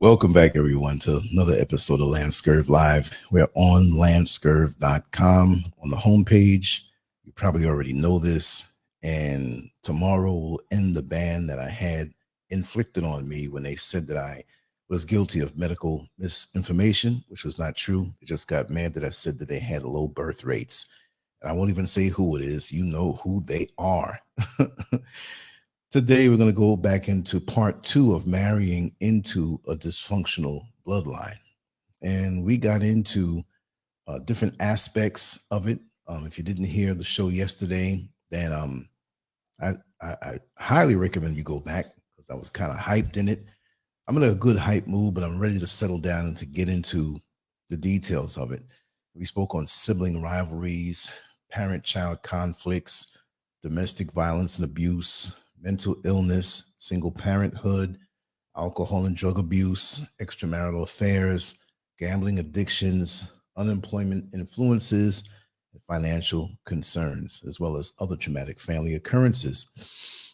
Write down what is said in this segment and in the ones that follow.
Welcome back, everyone, to another episode of LANCESCURV Live. We're on LANCESCURV.com on the homepage. You probably already know this. And tomorrow will end the ban that I had inflicted on me when they said that I was guilty of medical misinformation, which was not true. They just got mad that I said that they had low birth rates. And I won't even say who it is. You know who they are. Today, we're going to go back into part 2 of marrying into a dysfunctional bloodline. And we got into different aspects of it. If you didn't hear the show yesterday, then I highly recommend you go back because I was kind of hyped in it. I'm in a good hype mood, but I'm ready to settle down and to get into the details of it. We spoke on sibling rivalries, parent-child conflicts, domestic violence and abuse, mental illness, single parenthood, alcohol and drug abuse, extramarital affairs, gambling addictions, unemployment influences, and financial concerns, as well as other traumatic family occurrences.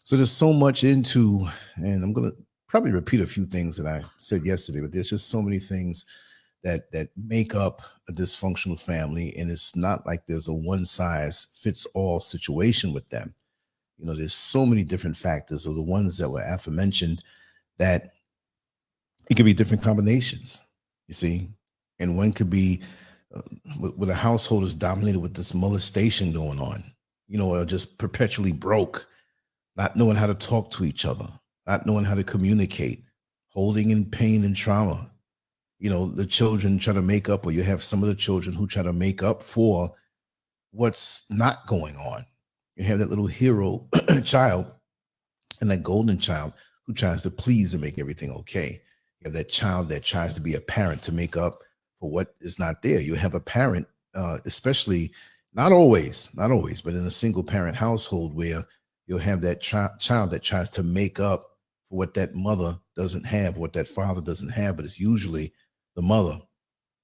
So there's so much into, and I'm going to probably repeat a few things that I said yesterday, but there's just so many things that make up a dysfunctional family. And it's not like there's a one size fits all situation with them. You know, there's so many different factors of the ones that were aforementioned that it could be different combinations, you see. And one could be with a household is dominated with this molestation going on, you know, or just perpetually broke, not knowing how to talk to each other, not knowing how to communicate, holding in pain and trauma. You know, the children try to make up, or you have some of the children who try to make up for what's not going on. You have that little hero child and that golden child who tries to please and make everything okay. You have that child that tries to be a parent to make up for what is not there. You have a parent, especially not always, but in a single parent household where you'll have that child that tries to make up for what that mother doesn't have, what that father doesn't have, but it's usually the mother.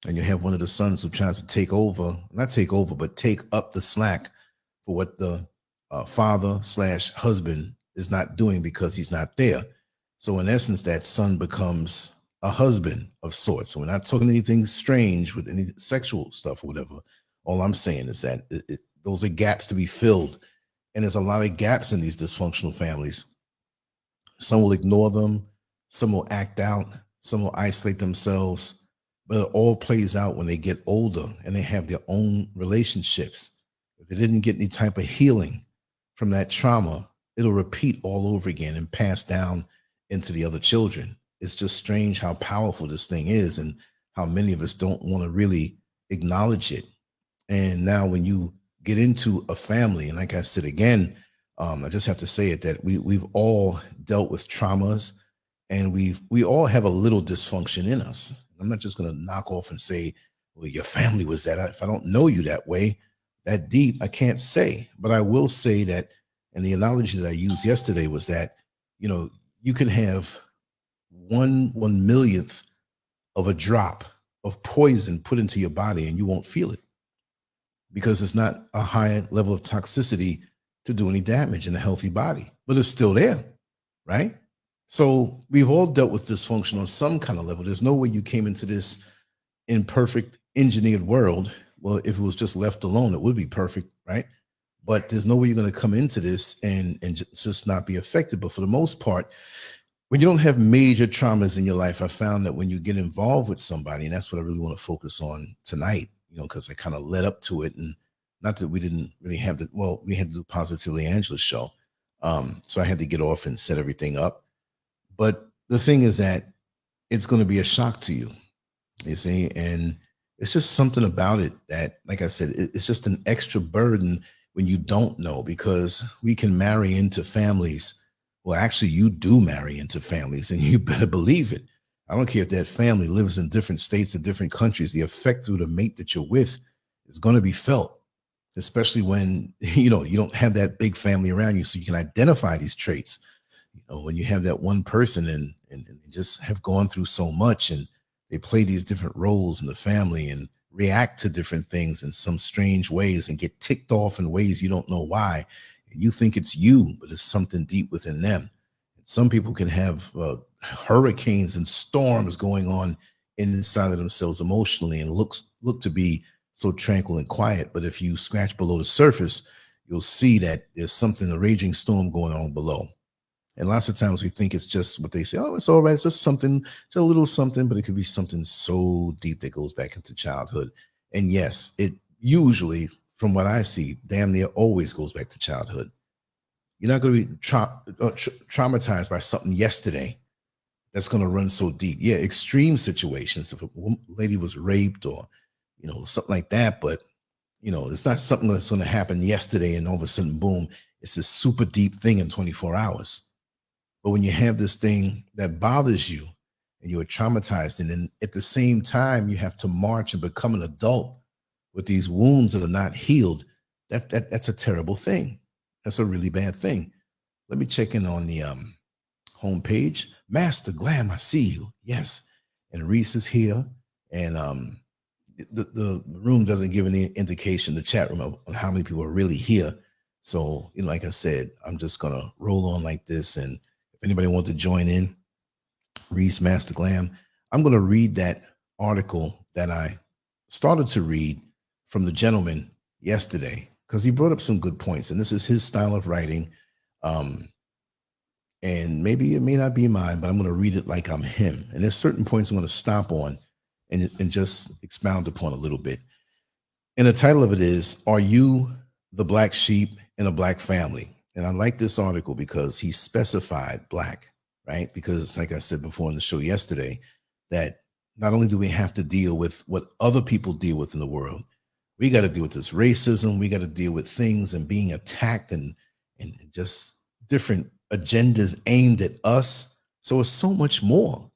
And you have one of the sons who tries to take over, not take over, but take up the slack for what the father/husband is not doing because he's not there. So in essence, that son becomes a husband of sorts. So we're not talking anything strange with any sexual stuff or whatever. All I'm saying is that those are gaps to be filled. And there's a lot of gaps in these dysfunctional families. Some will ignore them. Some will act out. Some will isolate themselves. But it all plays out when they get older and they have their own relationships. If they didn't get any type of healing from that trauma, it'll repeat all over again and pass down into the other children. It's just strange how powerful this thing is and how many of us don't want to really acknowledge it. And now when you get into a family, and like I said again, I just have to say it, that we've all dealt with traumas and we all have a little dysfunction in us. I'm not just going to knock off and say, well, your family was that. If I don't know you that way, that deep, I can't say, but I will say that, and the analogy that I used yesterday was that, you know, you can have 1/1,000,000th of a drop of poison put into your body and you won't feel it because it's not a high level of toxicity to do any damage in a healthy body, but it's still there, right? So we've all dealt with dysfunction on some kind of level. There's no way you came into this imperfect engineered world. Well, if it was just left alone, it would be perfect, right? But there's no way you're going to come into this and just not be affected. But for the most part, when you don't have major traumas in your life, I found that when you get involved with somebody, and that's what I really want to focus on tonight, you know, because I kind of led up to it. And not that we didn't really have the, well, we had to do Positively Angela's show. So I had to get off and set everything up. But the thing is that it's going to be a shock to you, you see, and it's just something about it that, like I said, it's just an extra burden when you don't know, because we can marry into families. Well, actually, you do marry into families, and you better believe it. I don't care if that family lives in different states or different countries. The effect through the mate that you're with is going to be felt, especially when, you know, you don't have that big family around you, so you can identify these traits. You know, when you have that one person and they just have gone through so much and they play these different roles in the family and react to different things in some strange ways and get ticked off in ways you don't know why. And you think it's you, but it's something deep within them. And some people can have hurricanes and storms going on inside of themselves emotionally, and look to be so tranquil and quiet. But if you scratch below the surface, you'll see that there's something, a raging storm going on below. And lots of times we think it's just what they say, oh, it's all right, it's just something, just a little something, but it could be something so deep that goes back into childhood. And yes, it usually, from what I see, damn near always goes back to childhood. You're not going to be traumatized by something yesterday that's going to run so deep. Yeah, extreme situations, if a lady was raped or, something like that, but, it's not something that's going to happen yesterday and all of a sudden, boom, it's this super deep thing in 24 hours. But when you have this thing that bothers you and you're traumatized, and then at the same time, you have to march and become an adult with these wounds that are not healed, that's a terrible thing. That's a really bad thing. Let me check in on the homepage. Master Glam, I see you. Yes. And Reese is here. And the room doesn't give any indication, the chat room, on how many people are really here. So, like I said, I'm just going to roll on like this. And if anybody wants to join in, Reese, Master Glam, I'm going to read that article that I started to read from the gentleman yesterday, because he brought up some good points. And this is his style of writing. And maybe it may not be mine, but I'm going to read it like I'm him. And there's certain points I'm going to stop on and just expound upon a little bit. And the title of it is, Are You the Black Sheep in a Black Family? And I like this article because he specified Black, right? Because like I said before in the show yesterday, that not only do we have to deal with what other people deal with in the world, we got to deal with this racism. We got to deal with things and being attacked and just different agendas aimed at us. So it's so much more.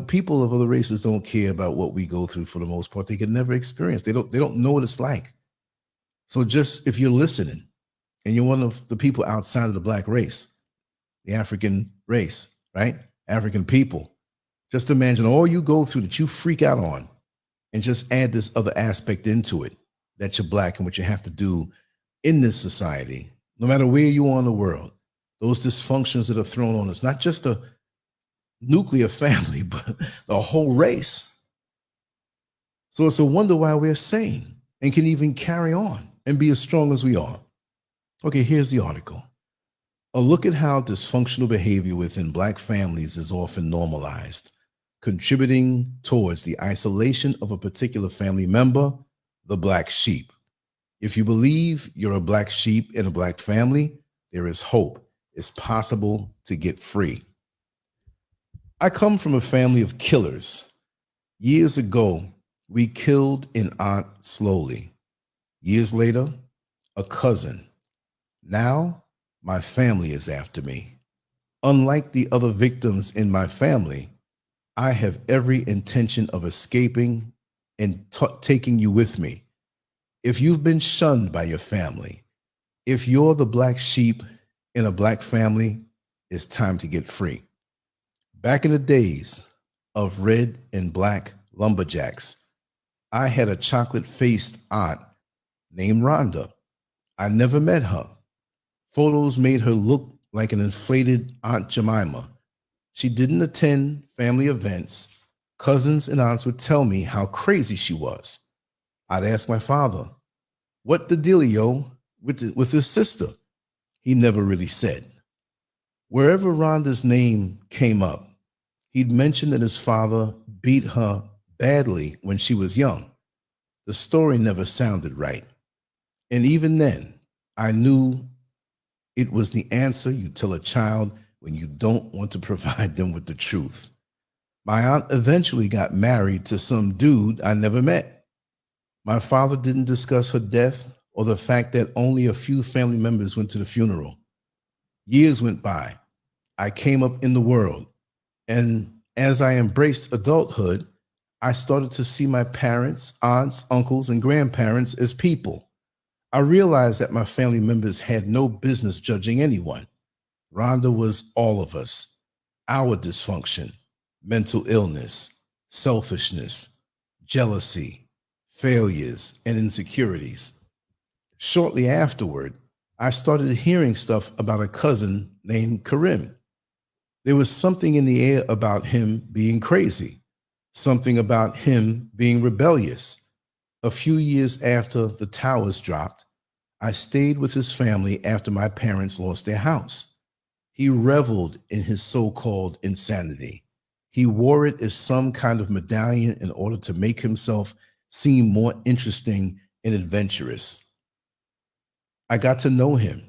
People of other races don't care about what we go through for the most part. They can never experience. They don't know what it's like. So just if you're listening and you're one of the people outside of the Black race, the African race, right? African people, just imagine all you go through that you freak out on, and just add this other aspect into it, that you're Black and what you have to do in this society, no matter where you are in the world. Those dysfunctions that are thrown on us, not just a nuclear family, but the whole race. So it's a wonder why we're sane and can even carry on and be as strong as we are. Okay, here's the article. A look at how dysfunctional behavior within Black families is often normalized, contributing towards the isolation of a particular family member, the Black sheep. If you believe you're a Black sheep in a Black family, there is hope. It's possible to get free. I come from a family of killers. Years ago, we killed an aunt slowly. Years later, a cousin. Now, my family is after me. Unlike the other victims in my family, I have every intention of escaping and taking you with me. If you've been shunned by your family, if you're the Black sheep in a Black family, it's time to get free. Back in the days of red and black lumberjacks, I had a chocolate-faced aunt named Rhonda. I never met her. Photos made her look like an inflated Aunt Jemima. She didn't attend family events. Cousins and aunts would tell me how crazy she was. I'd ask my father, what the dealio with his sister? He never really said. Wherever Rhonda's name came up, he'd mention that his father beat her badly when she was young. The story never sounded right. And even then, I knew it was the answer you tell a child when you don't want to provide them with the truth. My aunt eventually got married to some dude I never met. My father didn't discuss her death or the fact that only a few family members went to the funeral. Years went by. I came up in the world. And as I embraced adulthood, I started to see my parents, aunts, uncles, and grandparents as people. I realized that my family members had no business judging anyone. Rhonda was all of us, our dysfunction, mental illness, selfishness, jealousy, failures, and insecurities. Shortly afterward, I started hearing stuff about a cousin named Karim. There was something in the air about him being crazy, something about him being rebellious. A few years after the towers dropped, I stayed with his family after my parents lost their house. He reveled in his so-called insanity. He wore it as some kind of medallion in order to make himself seem more interesting and adventurous. I got to know him.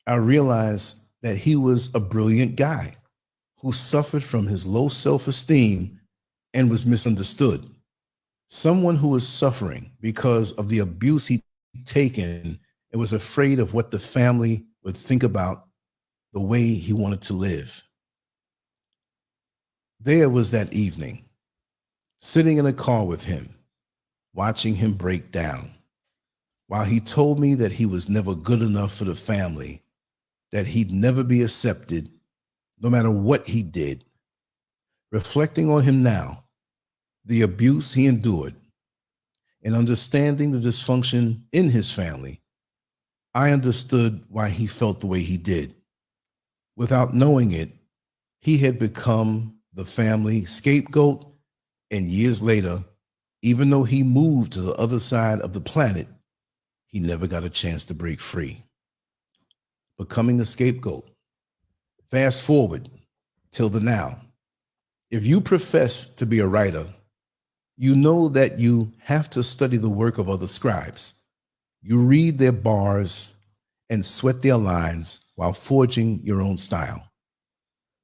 I realized that he was a brilliant guy who suffered from his low self-esteem and was misunderstood. Someone who was suffering because of the abuse he'd taken and was afraid of what the family would think about the way he wanted to live. There was that evening, sitting in a car with him, watching him break down, while he told me that he was never good enough for the family, that he'd never be accepted, no matter what he did. Reflecting on him now, the abuse he endured, and understanding the dysfunction in his family, I understood why he felt the way he did. Without knowing it, he had become the family scapegoat, and years later, even though he moved to the other side of the planet, he never got a chance to break free. Becoming the scapegoat. Fast forward till the now. If you profess to be a writer, you know that you have to study the work of other scribes. You read their bars and sweat their lines while forging your own style.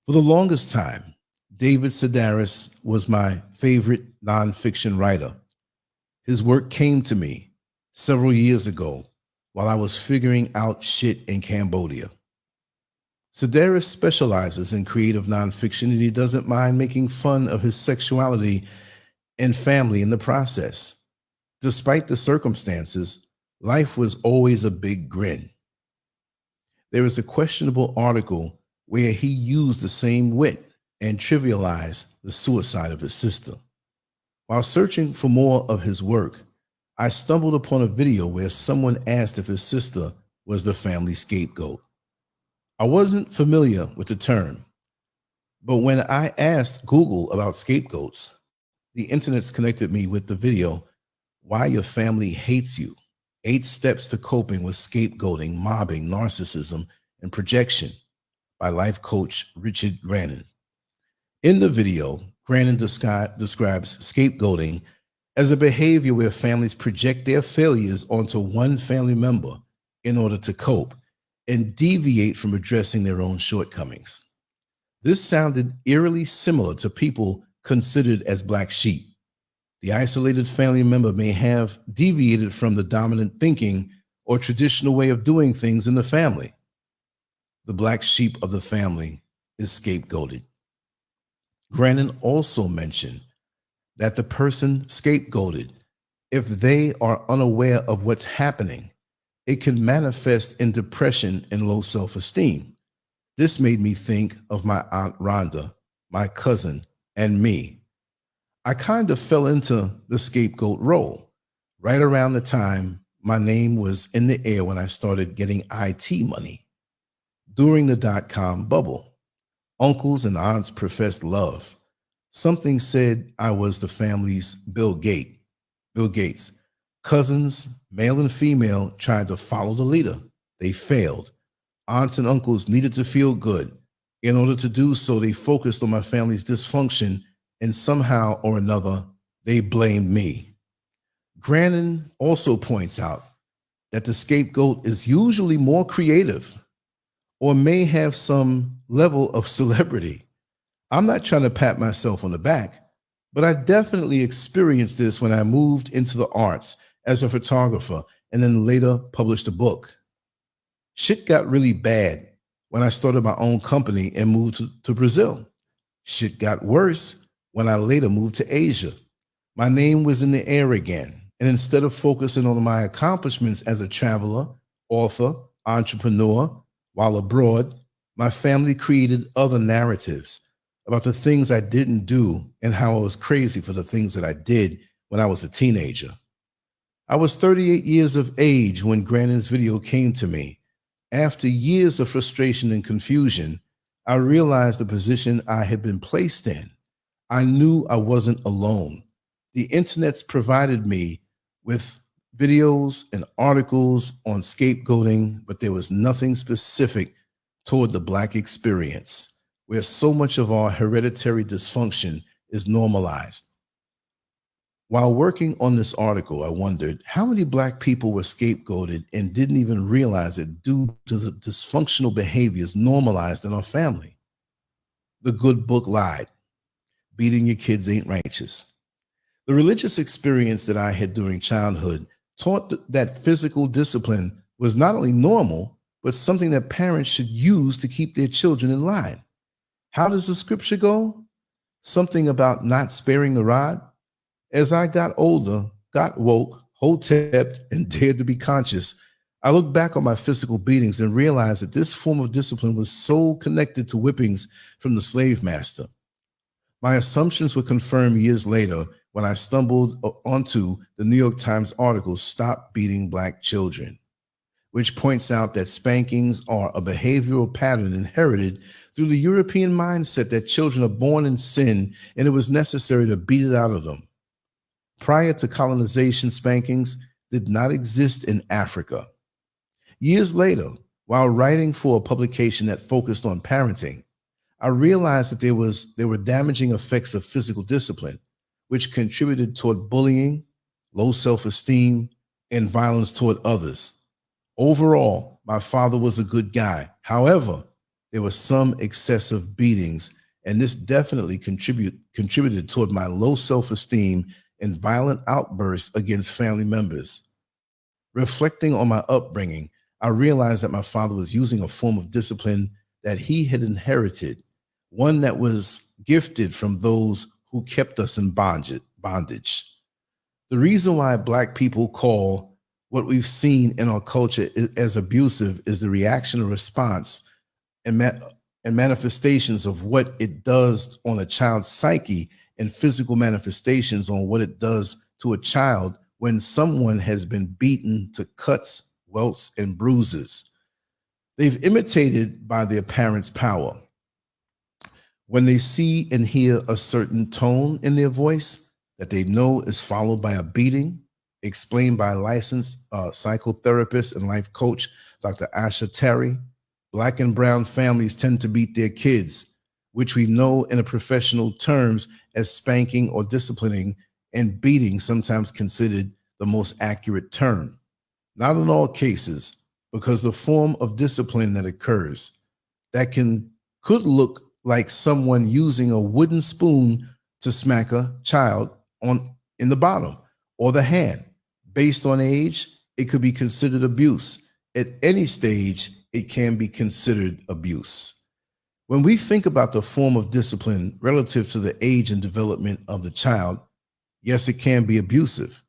For the longest time, David Sedaris was my favorite nonfiction writer. His work came to me several years ago while I was figuring out shit in Cambodia. Sedaris specializes in creative nonfiction, and he doesn't mind making fun of his sexuality and family in the process. Despite the circumstances, life was always a big grin. There is a questionable article where he used the same wit and trivialized the suicide of his sister. While searching for more of his work, I stumbled upon a video where someone asked if his sister was the family scapegoat. I wasn't familiar with the term, but when I asked Google about scapegoats, the internet's connected me with the video, Why Your Family Hates You, 8 Steps to Coping with Scapegoating, Mobbing, Narcissism, and Projection by life coach Richard Grannon. In the video, Grannon describes scapegoating as a behavior where families project their failures onto one family member in order to cope and deviate from addressing their own shortcomings. This sounded eerily similar to people considered as black sheep. The isolated family member may have deviated from the dominant thinking or traditional way of doing things in the family. The black sheep of the family is scapegoated. Grannon also mentioned that the person scapegoated, if they are unaware of what's happening, it can manifest in depression and low self-esteem. This made me think of my Aunt Rhonda, my cousin, and me. I kind of fell into the scapegoat role right around the time my name was in the air when I started getting IT money. During the dot-com bubble, uncles and aunts professed love. Something said I was the family's Bill Gates. Cousins, male and female, tried to follow the leader. They failed. Aunts and uncles needed to feel good. In order to do so, they focused on my family's dysfunction, and somehow or another, they blamed me. Grannon also points out that the scapegoat is usually more creative or may have some level of celebrity. I'm not trying to pat myself on the back, but I definitely experienced this when I moved into the arts as a photographer and then later published a book. Shit got really bad when I started my own company and moved to Brazil. Shit got worse when I later moved to Asia. My name was in the air again, and instead of focusing on my accomplishments as a traveler, author, entrepreneur, while abroad, my family created other narratives about the things I didn't do and how I was crazy for the things that I did when I was a teenager. I was 38 years of age when Grannon's video came to me. After years of frustration and confusion, I realized the position I had been placed in. I knew I wasn't alone. The internet's provided me with videos and articles on scapegoating, but there was nothing specific toward the Black experience, where so much of our hereditary dysfunction is normalized. While working on this article, I wondered how many Black people were scapegoated and didn't even realize it due to the dysfunctional behaviors normalized in our family. The good book lied. Beating your kids ain't righteous. The religious experience that I had during childhood taught that physical discipline was not only normal, but something that parents should use to keep their children in line. How does the scripture go? Something about not sparing the rod. As I got older, got woke, hotepped, and dared to be conscious, I looked back on my physical beatings and realized that this form of discipline was so connected to whippings from the slave master. My assumptions were confirmed years later when I stumbled onto the New York Times article, Stop Beating Black Children, which points out that spankings are a behavioral pattern inherited through the European mindset that children are born in sin and it was necessary to beat it out of them. Prior to colonization, spankings did not exist in Africa. Years later, while writing for a publication that focused on parenting, I realized that there were damaging effects of physical discipline, which contributed toward bullying, low self-esteem, and violence toward others. Overall, my father was a good guy. However, there were some excessive beatings, and this definitely contributed toward my low self-esteem and violent outbursts against family members. Reflecting on my upbringing, I realized that my father was using a form of discipline that he had inherited, one that was gifted from those who kept us in bondage. The reason why Black people call what we've seen in our culture as abusive is the reaction or response and manifestations of what it does on a child's psyche and physical manifestations on what it does to a child when someone has been beaten to cuts, welts, and bruises. They've imitated by their parents' power. When they see and hear a certain tone in their voice that they know is followed by a beating, explained by licensed psychotherapist and life coach, Dr. Asha Terry, Black and brown families tend to beat their kids, which we know in a professional terms as spanking or disciplining, and beating sometimes considered the most accurate term. Not in all cases, because the form of discipline that occurs that could look like someone using a wooden spoon to smack a child in the bottom or the hand. Based on age, it could be considered abuse. At any stage, it can be considered abuse. When we think about the form of discipline relative to the age and development of the child, yes, it can be abusive.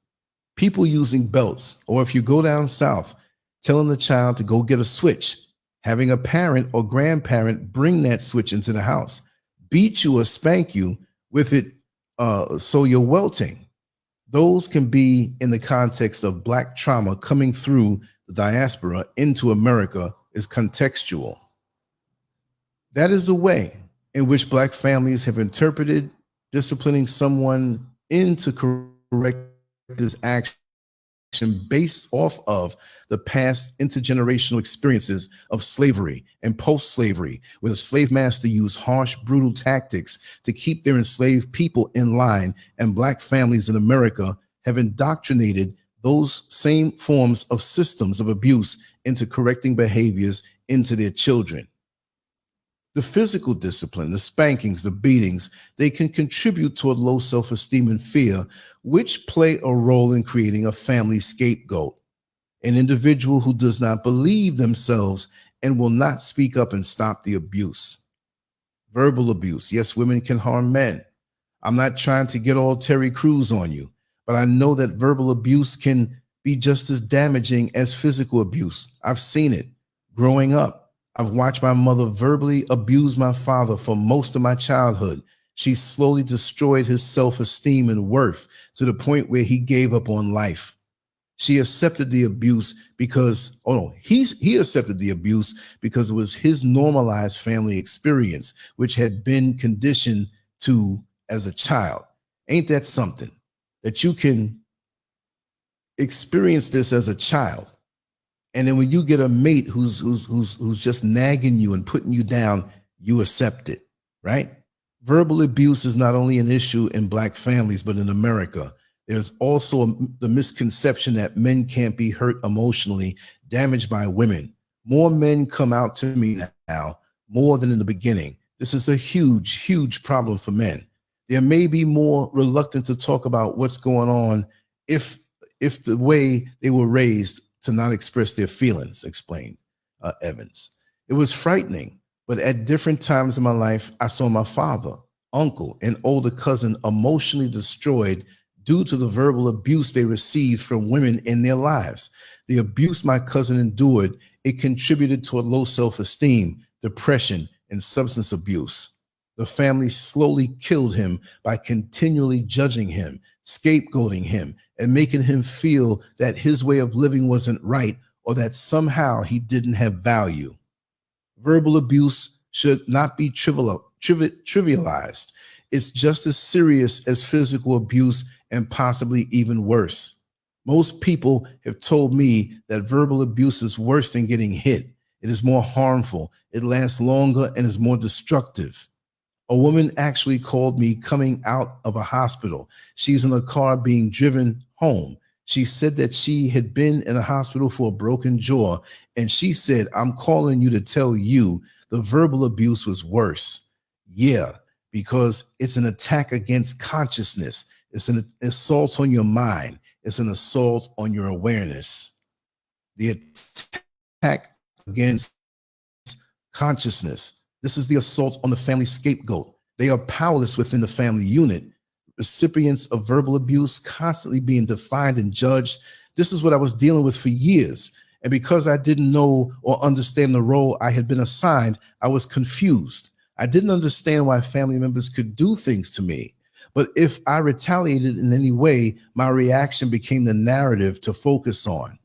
People using belts, or if you go down south, telling the child to go get a switch, having a parent or grandparent bring that switch into the house, beat you or spank you with it so you're welting. Those can be in the context of Black trauma coming through the diaspora into America is contextual. That is the way in which Black families have interpreted disciplining someone into correct this action based off of the past intergenerational experiences of slavery and post-slavery, where the slave master used harsh, brutal tactics to keep their enslaved people in line, and Black families in America have indoctrinated those same forms of systems of abuse into correcting behaviors into their children. The physical discipline, the spankings, the beatings, they can contribute toward low self-esteem and fear, which play a role in creating a family scapegoat, an individual who does not believe themselves and will not speak up and stop the abuse. Verbal abuse. Yes, women can harm men. I'm not trying to get all Terry Crews on you, but I know that verbal abuse can be just as damaging as physical abuse. I've seen it growing up. I've watched my mother verbally abuse my father for most of my childhood. She slowly destroyed his self-esteem and worth to the point where he gave up on life. She accepted the abuse because, oh no, he accepted the abuse because it was his normalized family experience, which had been conditioned to as a child. Ain't that something that you can experience this as a child? And then when you get a mate who's just nagging you and putting you down, you accept it, right? Verbal abuse is not only an issue in Black families, but in America. There's also the misconception that men can't be hurt emotionally, damaged by women. More men come out to me now, more than in the beginning. This is a huge, huge problem for men. There may be more reluctant to talk about what's going on if the way they were raised to not express their feelings, explained Evans. It was frightening, but at different times in my life, I saw my father, uncle, and older cousin emotionally destroyed due to the verbal abuse they received from women in their lives. The abuse my cousin endured, it contributed to a low self-esteem, depression, and substance abuse. The family slowly killed him by continually judging him, scapegoating him, and making him feel that his way of living wasn't right or that somehow he didn't have value. Verbal abuse should not be trivialized. It's just as serious as physical abuse and possibly even worse. Most people have told me that verbal abuse is worse than getting hit. It is more harmful, it lasts longer, and is more destructive. A woman actually called me coming out of a hospital. She's in a car being driven home. She said that she had been in a hospital for a broken jaw, and she said, "I'm calling you to tell you the verbal abuse was worse." Yeah, because it's an attack against consciousness. It's an assault on your mind. It's an assault on your awareness. The attack against consciousness. This is the assault on the family scapegoat. They are powerless within the family unit. Recipients of verbal abuse constantly being defined and judged. This is what I was dealing with for years. And because I didn't know or understand the role I had been assigned, I was confused. I didn't understand why family members could do things to me. But if I retaliated in any way, my reaction became the narrative to focus on.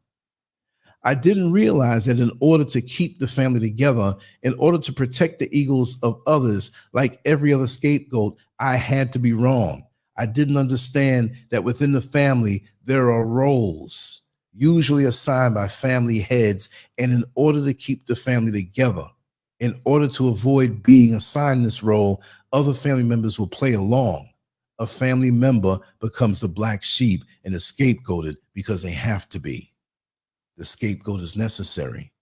I didn't realize that in order to keep the family together, in order to protect the egos of others, like every other scapegoat, I had to be wrong. I didn't understand that within the family, there are roles, usually assigned by family heads, and in order to keep the family together, in order to avoid being assigned this role, other family members will play along. A family member becomes the black sheep and is scapegoated because they have to be. The scapegoat is necessary.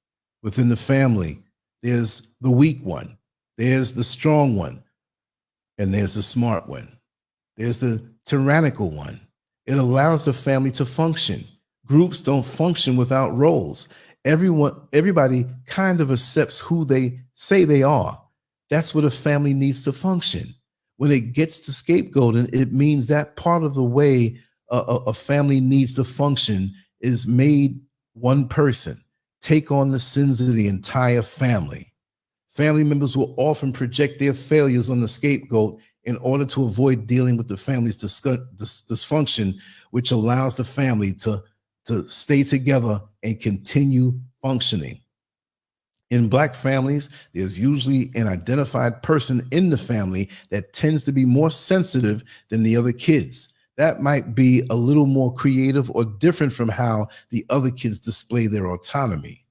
Within the family, there's the weak one, there's the strong one, and there's the smart one. There's the tyrannical one. It allows the family to function. Groups don't function without roles. Everybody kind of accepts who they say they are. That's what a family needs to function. When it gets to scapegoating, it means that part of the way a family needs to function is made one person take on the sins of the entire family. Family members will often project their failures on the scapegoat in order to avoid dealing with the family's dysfunction, which allows the family to stay together and continue functioning. In Black families, there's usually an identified person in the family that tends to be more sensitive than the other kids. That might be a little more creative or different from how the other kids display their autonomy.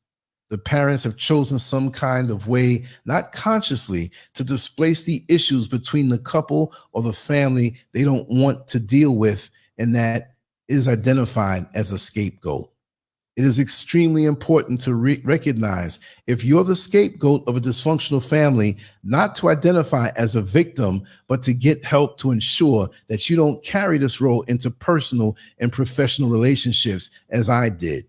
The parents have chosen some kind of way, not consciously, to displace the issues between the couple or the family they don't want to deal with, and that is identified as a scapegoat. It is extremely important to recognize if you're the scapegoat of a dysfunctional family, not to identify as a victim, but to get help to ensure that you don't carry this role into personal and professional relationships as I did.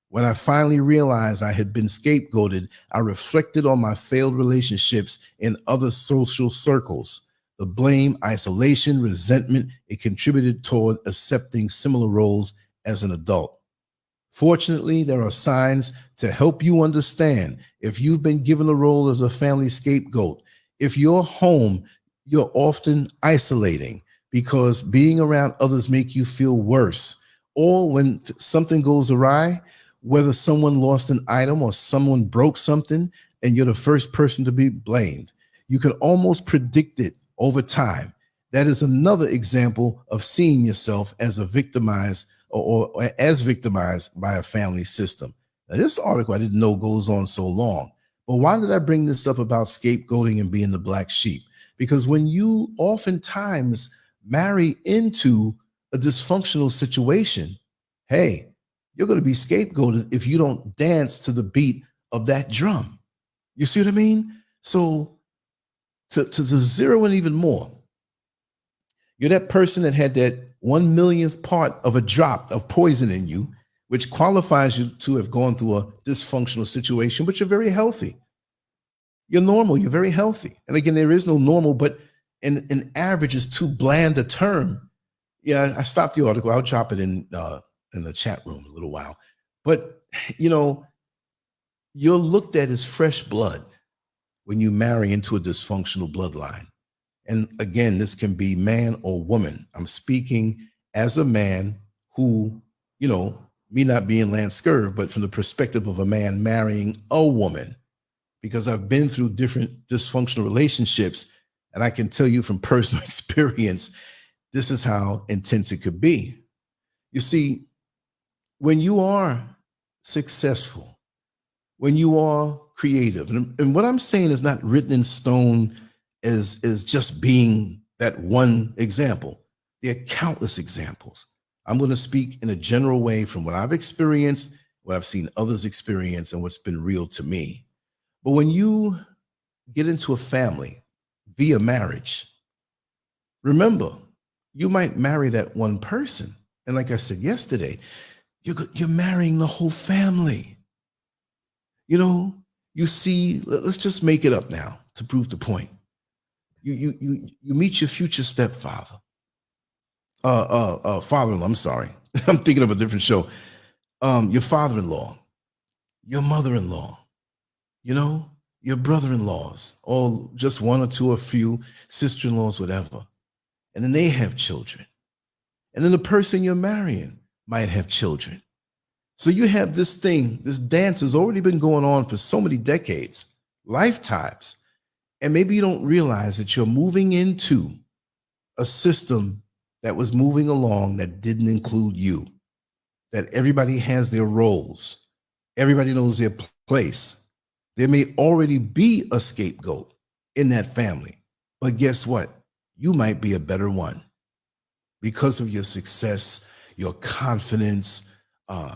When I finally realized I had been scapegoated, I reflected on my failed relationships in other social circles. The blame, isolation, resentment, it contributed toward accepting similar roles as an adult. Fortunately, there are signs to help you understand if you've been given the role as a family scapegoat. If you're home, you're often isolating because being around others make you feel worse, or when something goes awry, whether someone lost an item or someone broke something, and you're the first person to be blamed. You can almost predict it over time. That is another example of seeing yourself as a victimized or as victimized by a family system. Now, this article I didn't know goes on so long. But why did I bring this up about scapegoating and being the black sheep? Because when you oftentimes marry into a dysfunctional situation, hey, you're going to be scapegoated if you don't dance to the beat of that drum. You see what I mean? So to zero in even more, you're that person that had that 1/1,000,000th part of a drop of poison in you, which qualifies you to have gone through a dysfunctional situation, but you're very healthy. You're normal, you're very healthy. And again, there is no normal, but an average is too bland a term. Yeah, I stopped the article. I'll drop it in the chat room in a little while. But you're looked at as fresh blood when you marry into a dysfunctional bloodline. And again, this can be man or woman. I'm speaking as a man who, me not being LANCESCURV, but from the perspective of a man marrying a woman, because I've been through different dysfunctional relationships. And I can tell you from personal experience, this is how intense it could be. You see, when you are successful, when you are creative, and what I'm saying is not written in stone is just being that one example. There are countless examples. I'm going to speak in a general way from what I've experienced, what I've seen others experience, and what's been real to me. But when you get into a family via marriage, remember, you might marry that one person. And like I said yesterday, you're marrying the whole family. You see, let's just make it up now to prove the point. You meet your future stepfather, father-in-law. I'm sorry, I'm thinking of a different show. Your father-in-law, your mother-in-law, your brother-in-laws, or just one or two or few sister-in-laws, whatever. And then they have children. And then the person you're marrying might have children. So you have this dance has already been going on for so many decades, lifetimes. And maybe you don't realize that you're moving into a system that was moving along that didn't include you, that everybody has their roles. Everybody knows their place. There may already be a scapegoat in that family, but guess what? You might be a better one because of your success, your confidence,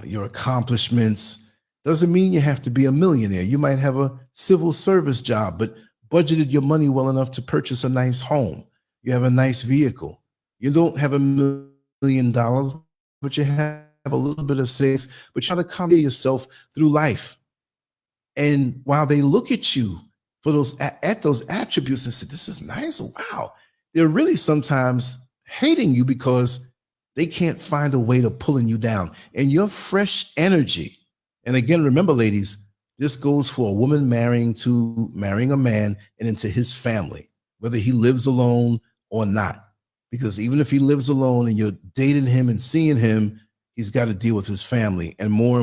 your accomplishments. Doesn't mean you have to be a millionaire. You might have a civil service job, but budgeted your money well enough to purchase a nice home. You have a nice vehicle. You don't have $1 million, but you have a little bit of savings, but you try to accommodate yourself through life. And while they look at you for those attributes and say, this is nice, wow, they're really sometimes hating you because they can't find a way to pulling you down. And your fresh energy, and again, remember, ladies, this goes for a woman marrying a man and into his family, whether he lives alone or not. Because even if he lives alone and you're dating him and seeing him, he's got to deal with his family. And more,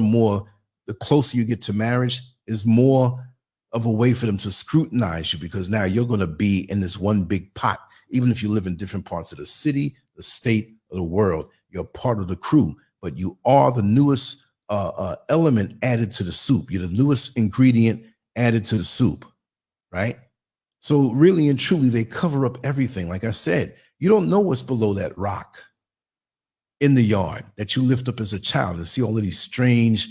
the closer you get to marriage is more of a way for them to scrutinize you, because now you're going to be in this one big pot. Even if you live in different parts of the city, the state, or the world, you're part of the crew, but you are the newest element added to the soup. You're the newest ingredient added to the soup, right? So really and truly, they cover up everything. Like I said, you don't know what's below that rock in the yard that you lift up as a child and see all of these strange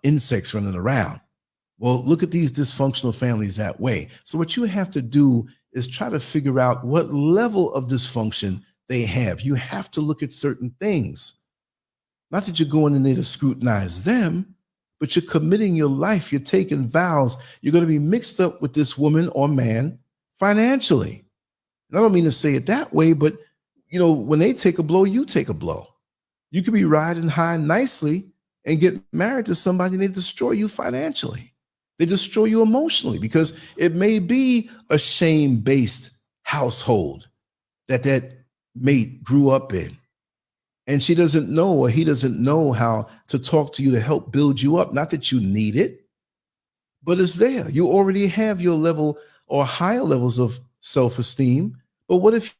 insects running around. Well, look at these dysfunctional families that way. So what you have to do is try to figure out what level of dysfunction they have. You have to look at certain things. Not that you're going in there to scrutinize them, but you're committing your life. You're taking vows. You're going to be mixed up with this woman or man financially. And I don't mean to say it that way, but when they take a blow, you take a blow. You could be riding high nicely and get married to somebody and they destroy you financially. They destroy you emotionally, because it may be a shame-based household that mate grew up in. And she doesn't know, or he doesn't know how to talk to you to help build you up. Not that you need it, but it's there. You already have your level or higher levels of self-esteem. But what if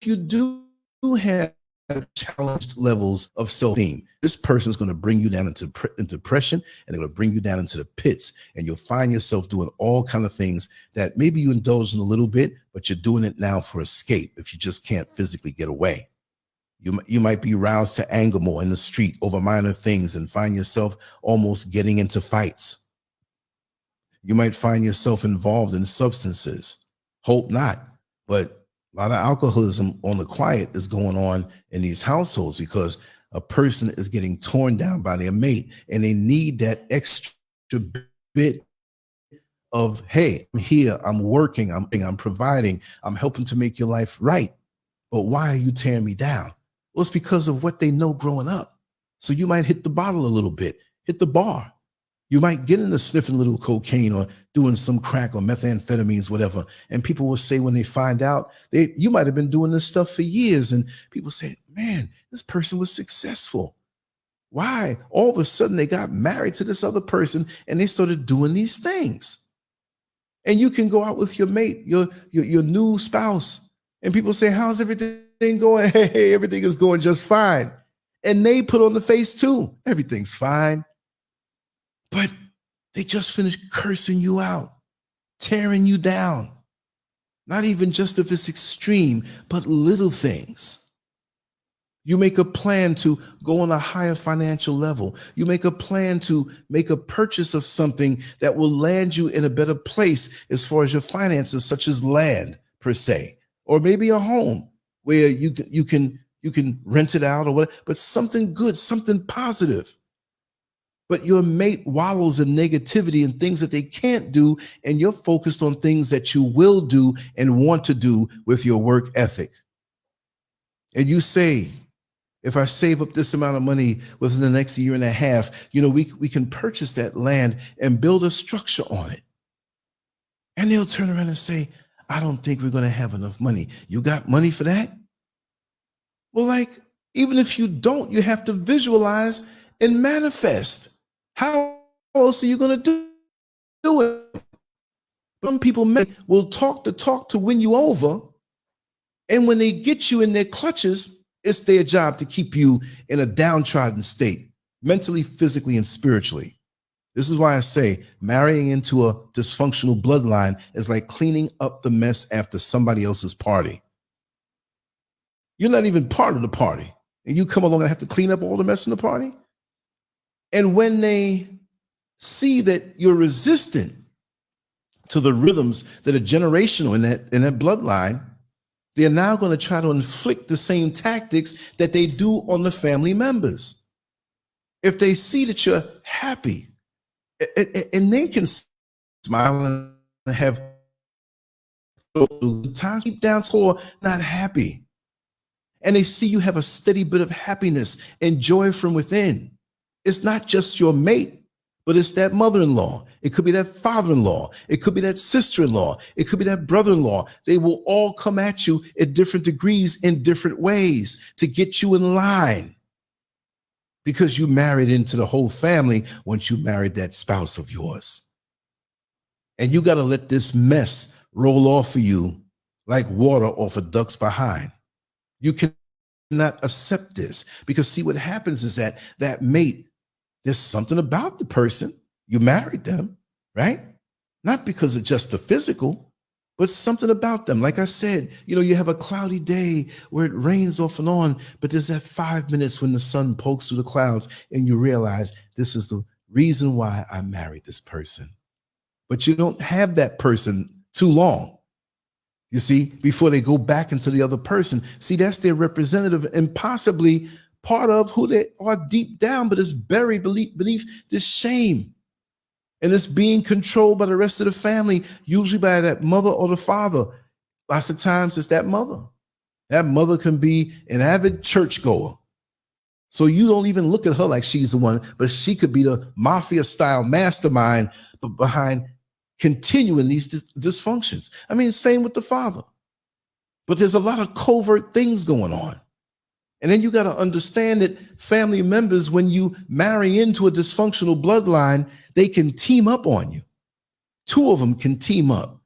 you do have challenged levels of self-esteem? This person's going to bring you down into depression, and they're going to bring you down into the pits, and you'll find yourself doing all kind of things that maybe you indulge in a little bit, but you're doing it now for escape if you just can't physically get away. You might be roused to anger more in the street over minor things and find yourself almost getting into fights. You might find yourself involved in substances. Hope not, but a lot of alcoholism on the quiet is going on in these households because a person is getting torn down by their mate, and they need that extra bit of, hey, I'm here, I'm working, I'm providing, I'm helping to make your life right. But why are you tearing me down? Well, it's because of what they know growing up. So you might hit the bottle a little bit, hit the bar. You might get into sniffing a little cocaine or doing some crack or methamphetamines, whatever. And people will say when they find out, you might have been doing this stuff for years. And people say, man, this person was successful. Why? All of a sudden they got married to this other person and they started doing these things. And you can go out with your mate, your new spouse, and people say, how's everything going? Hey, everything is going just fine. And they put on the face too. Everything's fine. But they just finished cursing you out, tearing you down. Not even just if it's extreme, but little things. You make a plan to go on a higher financial level. You make a plan to make a purchase of something that will land you in a better place as far as your finances, such as land per se, or maybe a home where you can rent it out or whatever, but something good, something positive. But your mate wallows in negativity and things that they can't do, and you're focused on things that you will do and want to do with your work ethic. And you say, if I save up this amount of money within the next year and a half, we can purchase that land and build a structure on it. And they'll turn around and say, I don't think we're going to have enough money. You got money for that? Well, even if you don't, you have to visualize and manifest. How else are you going to do it? Some people will talk the talk to win you over. And when they get you in their clutches, it's their job to keep you in a downtrodden state, mentally, physically, and spiritually. This is why I say marrying into a dysfunctional bloodline is like cleaning up the mess after somebody else's party. You're not even part of the party, and you come along and have to clean up all the mess in the party. And when they see that you're resistant to the rhythms that are generational in that bloodline, they're now going to try to inflict the same tactics that they do on the family members. If they see that you're happy, and they can smile and have times deep down core not happy, and they see you have a steady bit of happiness and joy from within. It's not just your mate, but it's that mother-in-law. It could be that father-in-law. It could be that sister-in-law. It could be that brother-in-law. They will all come at you at different degrees in different ways to get you in line, because you married into the whole family once you married that spouse of yours. And you got to let this mess roll off of you like water off a duck's behind. You cannot accept this, because see, what happens is that mate, there's something about the person. You married them, right? Not because of just the physical, but something about them. Like I said, you have a cloudy day where it rains off and on, but there's that 5 minutes when the sun pokes through the clouds and you realize this is the reason why I married this person. But you don't have that person too long, you see, before they go back into the other person. See, that's their representative and possibly part of who they are deep down, but it's buried beneath this shame. And it's being controlled by the rest of the family, usually by that mother or the father. Lots of times it's that mother. That mother can be an avid churchgoer. So you don't even look at her like she's the one, but she could be the mafia-style mastermind behind continuing these dysfunctions. I mean, same with the father. But there's a lot of covert things going on. And then you got to understand that family members, when you marry into a dysfunctional bloodline, they can team up on you. Two of them can team up,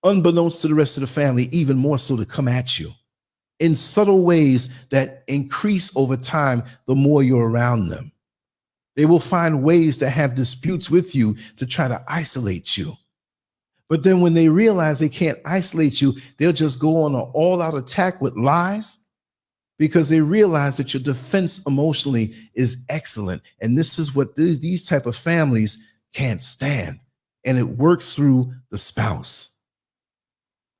unbeknownst to the rest of the family, even more so to come at you in subtle ways that increase over time the more you're around them. They will find ways to have disputes with you to try to isolate you. But then when they realize they can't isolate you, they'll just go on an all-out attack with lies, because they realize that your defense emotionally is excellent. And this is what these type of families can't stand. And it works through the spouse.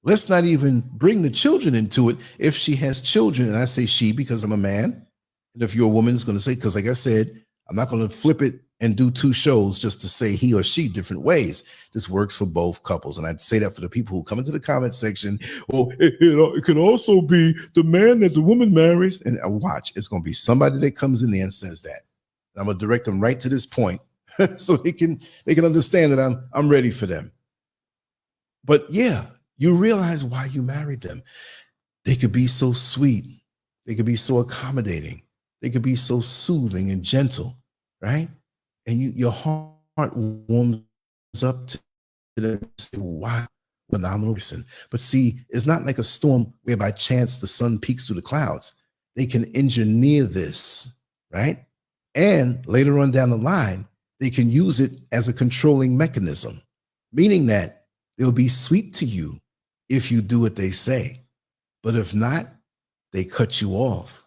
Let's not even bring the children into it. If she has children, and I say she because I'm a man, and if you're a woman, it's going to say, because like I said, I'm not going to flip it and do two shows just to say he or she different ways. This works for both couples. And I'd say that for the people who come into the comment section. Oh, it can also be the man that the woman marries. And watch, it's going to be somebody that comes in there and says that. And I'm going to direct them right to this point so they can understand that I'm ready for them. But yeah, you realize why you married them. They could be so sweet. They could be so accommodating. They could be so soothing and gentle, right? And your heart warms up to them. Say, wow, phenomenal person. But see, it's not like a storm where by chance the sun peeks through the clouds. They can engineer this, right? And later on down the line, they can use it as a controlling mechanism, meaning that they'll be sweet to you if you do what they say. But if not, they cut you off.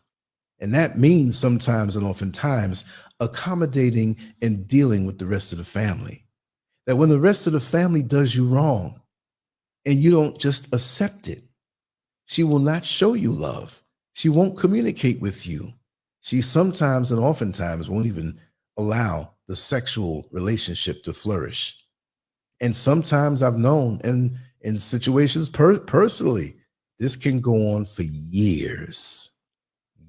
And that means sometimes and oftentimes accommodating and dealing with the rest of the family. That when the rest of the family does you wrong and you don't just accept it, she will not show you love. She won't communicate with you. She sometimes and oftentimes won't even allow the sexual relationship to flourish. And sometimes I've known, and in situations personally, this can go on for years,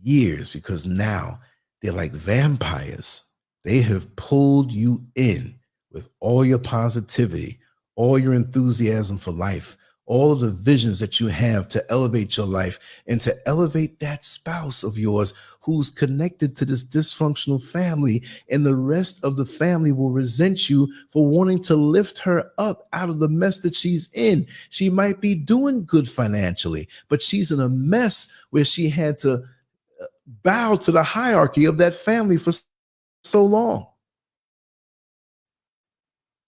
because now they're like vampires. They have pulled you in with all your positivity, all your enthusiasm for life, all of the visions that you have to elevate your life and to elevate that spouse of yours who's connected to this dysfunctional family. And the rest of the family will resent you for wanting to lift her up out of the mess that she's in. She might be doing good financially, but she's in a mess where she had to bow to the hierarchy of that family for so long.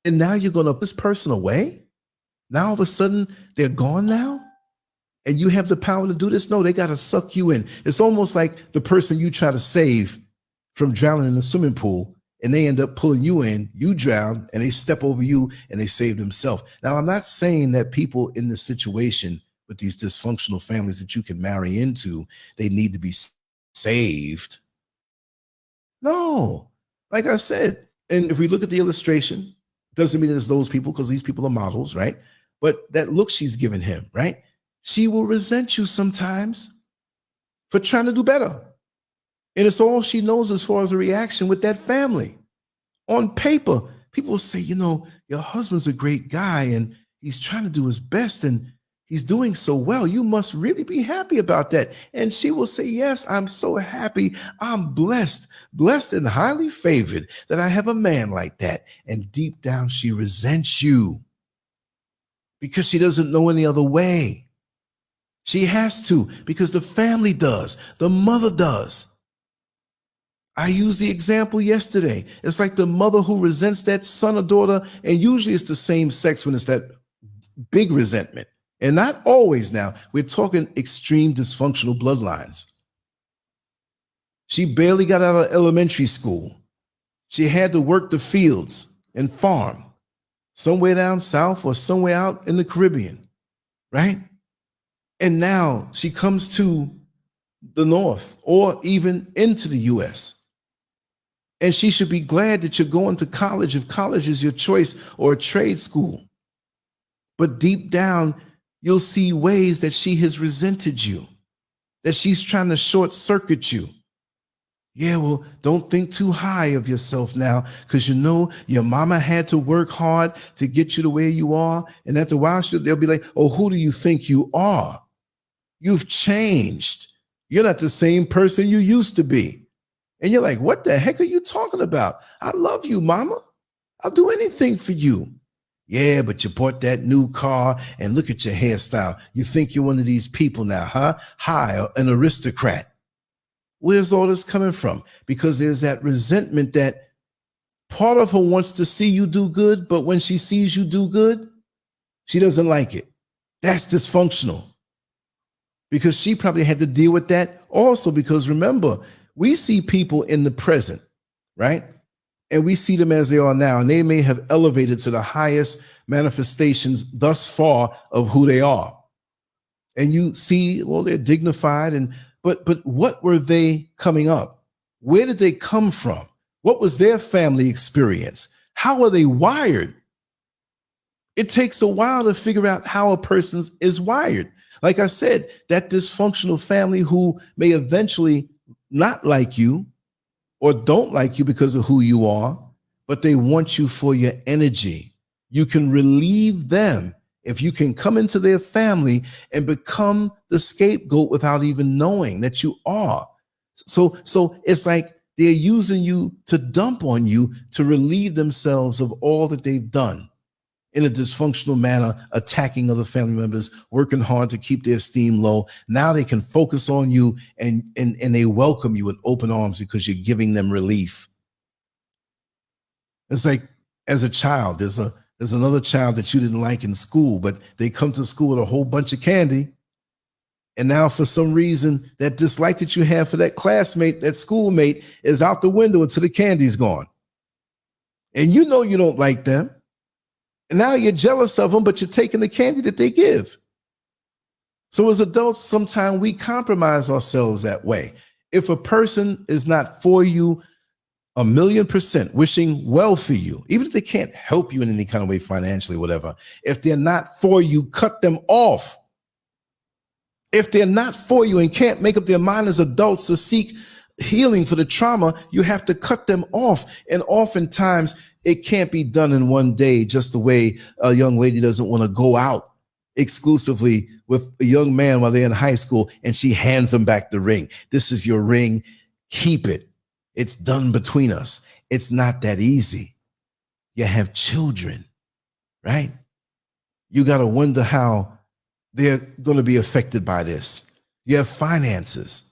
And now you're going to put this person away? Now all of a sudden they're gone now? And you have the power to do this? No, they got to suck you in. It's almost like the person you try to save from drowning in the swimming pool, and they end up pulling you in, you drown, and they step over you and they save themselves. Now, I'm not saying that people in this situation with these dysfunctional families that you can marry into, they need to be saved. No, like I said, and if we look at the illustration, doesn't mean it's those people because these people are models, right? But that look she's giving him, right? She will resent you sometimes for trying to do better. And it's all she knows as far as a reaction with that family. On paper, people will say, you know, your husband's a great guy and he's trying to do his best and he's doing so well. You must really be happy about that. And she will say, yes, I'm so happy. I'm blessed and highly favored that I have a man like that. And deep down, she resents you because she doesn't know any other way. She has to, because the family does, the mother does. I used the example yesterday. It's like the mother who resents that son or daughter, and usually it's the same sex when it's that big resentment. And not always now. We're talking extreme dysfunctional bloodlines. She barely got out of elementary school. She had to work the fields and farm somewhere down south or somewhere out in the Caribbean, right? And now she comes to the North or even into the US. And she should be glad that you're going to college if college is your choice or a trade school. But deep down, you'll see ways that she has resented you, that she's trying to short circuit you. Yeah, well, don't think too high of yourself now, because you know your mama had to work hard to get you to where you are. And after a while, they'll be like, oh, who do you think you are? You've changed. You're not the same person you used to be. And you're like, what the heck are you talking about? I love you, mama. I'll do anything for you. Yeah, but you bought that new car and look at your hairstyle. You think you're one of these people now, huh? Hi, an aristocrat. Where's all this coming from? Because there's that resentment that part of her wants to see you do good, but when she sees you do good, she doesn't like it. That's dysfunctional. Because she probably had to deal with that also, because remember, we see people in the present, right? And we see them as they are now, and they may have elevated to the highest manifestations thus far of who they are. And you see, well, they're dignified, but what were they coming up? Where did they come from? What was their family experience? How are they wired? It takes a while to figure out how a person is wired. Like I said, that dysfunctional family who may eventually not like you or don't like you because of who you are, but they want you for your energy. You can relieve them if you can come into their family and become the scapegoat without even knowing that you are. So it's like they're using you to dump on you to relieve themselves of all that they've done in a dysfunctional manner, attacking other family members, working hard to keep their esteem low. Now they can focus on you and they welcome you with open arms because you're giving them relief. It's like as a child, there's another child that you didn't like in school, but they come to school with a whole bunch of candy. And now for some reason, that dislike that you have for that classmate, that schoolmate, is out the window until the candy's gone. And you know you don't like them. And now you're jealous of them, but you're taking the candy that they give. So as adults, sometimes we compromise ourselves that way. If a person is not for you 1,000,000%, wishing well for you, even if they can't help you in any kind of way financially, whatever, if they're not for you, cut them off. If they're not for you and can't make up their mind as adults to seek healing for the trauma, you have to cut them off. And oftentimes it can't be done in one day, just the way a young lady doesn't want to go out exclusively with a young man while they're in high school and she hands them back the ring. This is your ring. Keep it. It's done between us. It's not that easy. You have children, right? You got to wonder how they're going to be affected by this. You have finances.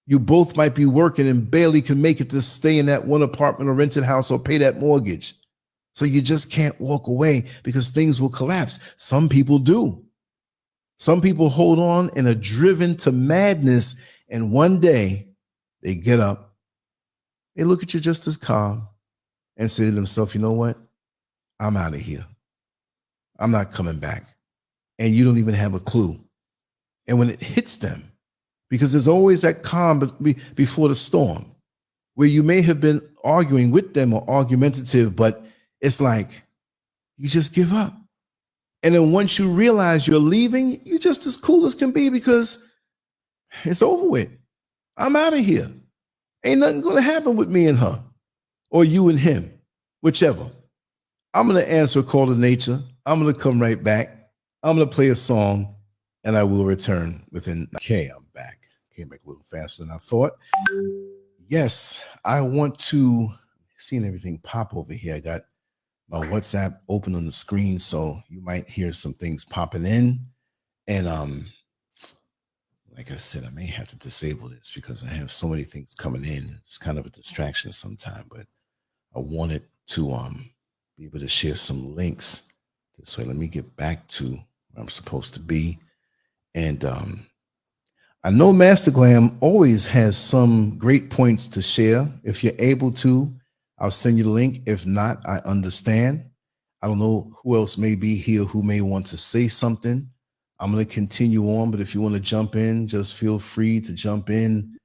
You both might be working and barely can make it to stay in that one apartment or rented house or pay that mortgage. So you just can't walk away because things will collapse. Some people do. Some people hold on and are driven to madness. And one day they get up, they look at you just as calm and say to themselves, you know what? I'm out of here. I'm not coming back. And you don't even have a clue. And when it hits them, because there's always that calm before the storm, where you may have been arguing with them or argumentative, but it's like you just give up. And then once you realize you're leaving, you're just as cool as can be because it's over with. I'm out of here. Ain't nothing going to happen with me and her or you and him, whichever. I'm going to answer a call to nature. I'm going to come right back. I'm going to play a song and I will return within. Okay, I'm back. Came back a little faster than I thought. Yes, I want to see everything pop over here. I got my WhatsApp open on the screen, so you might hear some things popping in. And like I said, I may have to disable this because I have so many things coming in. It's kind of a distraction sometimes, but I wanted to be able to share some links this way. Let me get back to where I'm supposed to be. And I know Master Glam always has some great points to share. If you're able to, I'll send you the link. If not, I understand. I don't know who else may be here who may want to say something. I'm going to continue on, but if you want to jump in, just feel free to jump in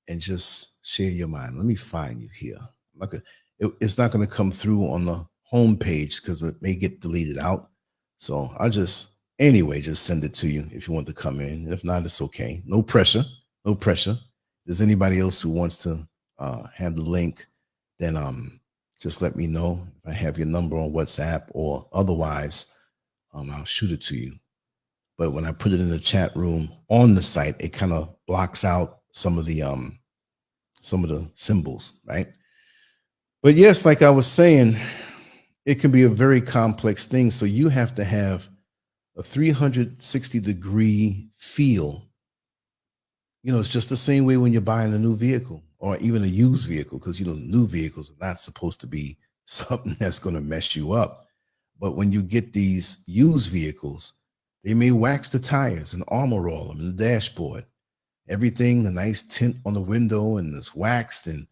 and just share your mind. Let me find you here. It's not going to come through on the home page because it may get deleted out. So I'll just send it to you if you want to come in. If not, it's okay. No pressure. No pressure. If there's anybody else who wants to have the link, then just let me know. If I have your number on WhatsApp or otherwise, I'll shoot it to you. But when I put it in the chat room on the site, it kind of blocks out some of the symbols, right? But yes, like I was saying, it can be a very complex thing. So you have to have a 360-degree feel. It's just the same way when you're buying a new vehicle or even a used vehicle, because new vehicles are not supposed to be something that's going to mess you up. But when you get these used vehicles, they may wax the tires and armor all them in the dashboard, everything, the nice tint on the window, and it's waxed. And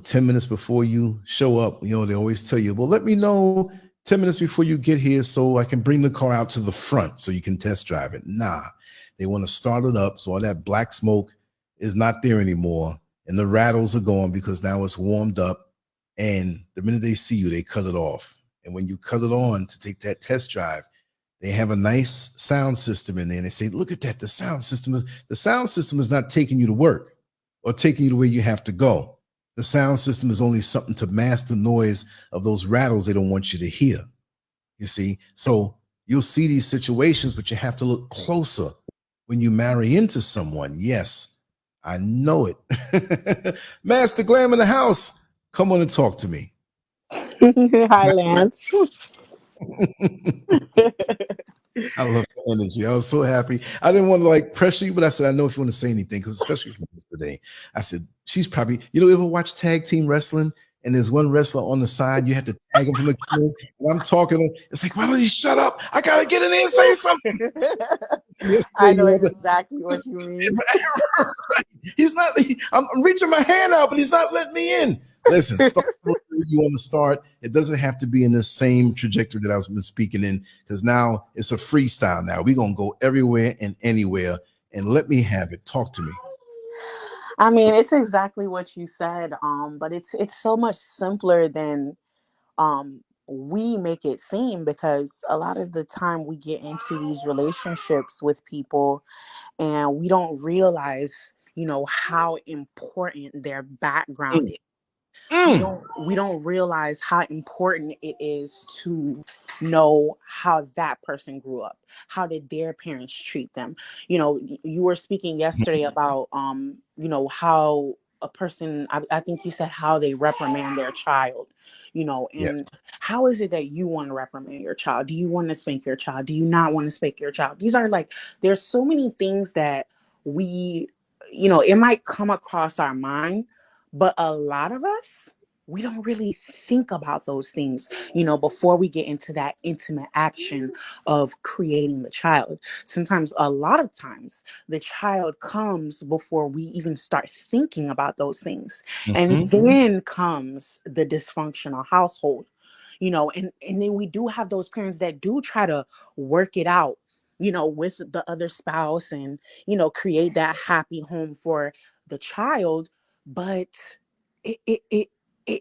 10 minutes before you show up, they always tell you, well, let me know 10 minutes before you get here so I can bring the car out to the front so you can test drive it. Nah, they want to start it up so all that black smoke is not there anymore, and the rattles are gone because now it's warmed up. And the minute they see you, they cut it off. And when you cut it on to take that test drive, they have a nice sound system in there, and they say, look at that, the sound system is not taking you to work or taking you to where you have to go. The sound system is only something to mask the noise of those rattles they don't want you to hear. You see? So you'll see these situations, but you have to look closer when you marry into someone. Yes, I know it. Master Glam in the house. Come on and talk to me. Hi, Lance. I love the energy. I was so happy. I didn't want to pressure you, but I said, I know if you want to say anything, because especially from yesterday, I said, she's probably, ever watch tag team wrestling and there's one wrestler on the side, you have to tag him from the corner, and I'm talking, it's like, why don't you shut up? I got to get in there and say something. I know exactly what you mean. He's not, I'm reaching my hand out, but he's not letting me in. Listen, start where you want to start. It doesn't have to be in the same trajectory that I've been speaking in, because now it's a freestyle. Now we're going to go everywhere and anywhere, and let me have it. Talk to me. I mean, it's exactly what you said, but it's so much simpler than we make it seem, because a lot of the time we get into these relationships with people and we don't realize, how important their background is. We don't realize how important it is to know how that person grew up. How did their parents treat them? You were speaking yesterday about how a person, I think you said how they reprimand their child, Yes. and how is it that you want to reprimand your child? Do you want to spank your child? Do you not want to spank your child? These are there's so many things that we, it might come across our mind, but a lot of us, we don't really think about those things, before we get into that intimate action of creating the child. Sometimes, a lot of times, the child comes before we even start thinking about those things. And then comes the dysfunctional household, and then we do have those parents that do try to work it out, with the other spouse, and, create that happy home for the child. But it, it, it,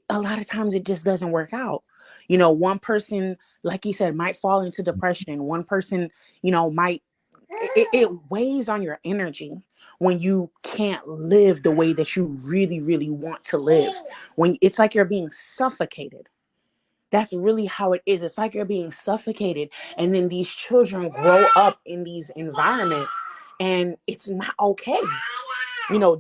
a lot of times it just doesn't work out. One person, like you said, might fall into depression. One person, might, it weighs on your energy when you can't live the way that you really, really want to live. When it's like you're being suffocated. That's really how it is. It's like you're being suffocated. And then these children grow up in these environments, and it's not okay.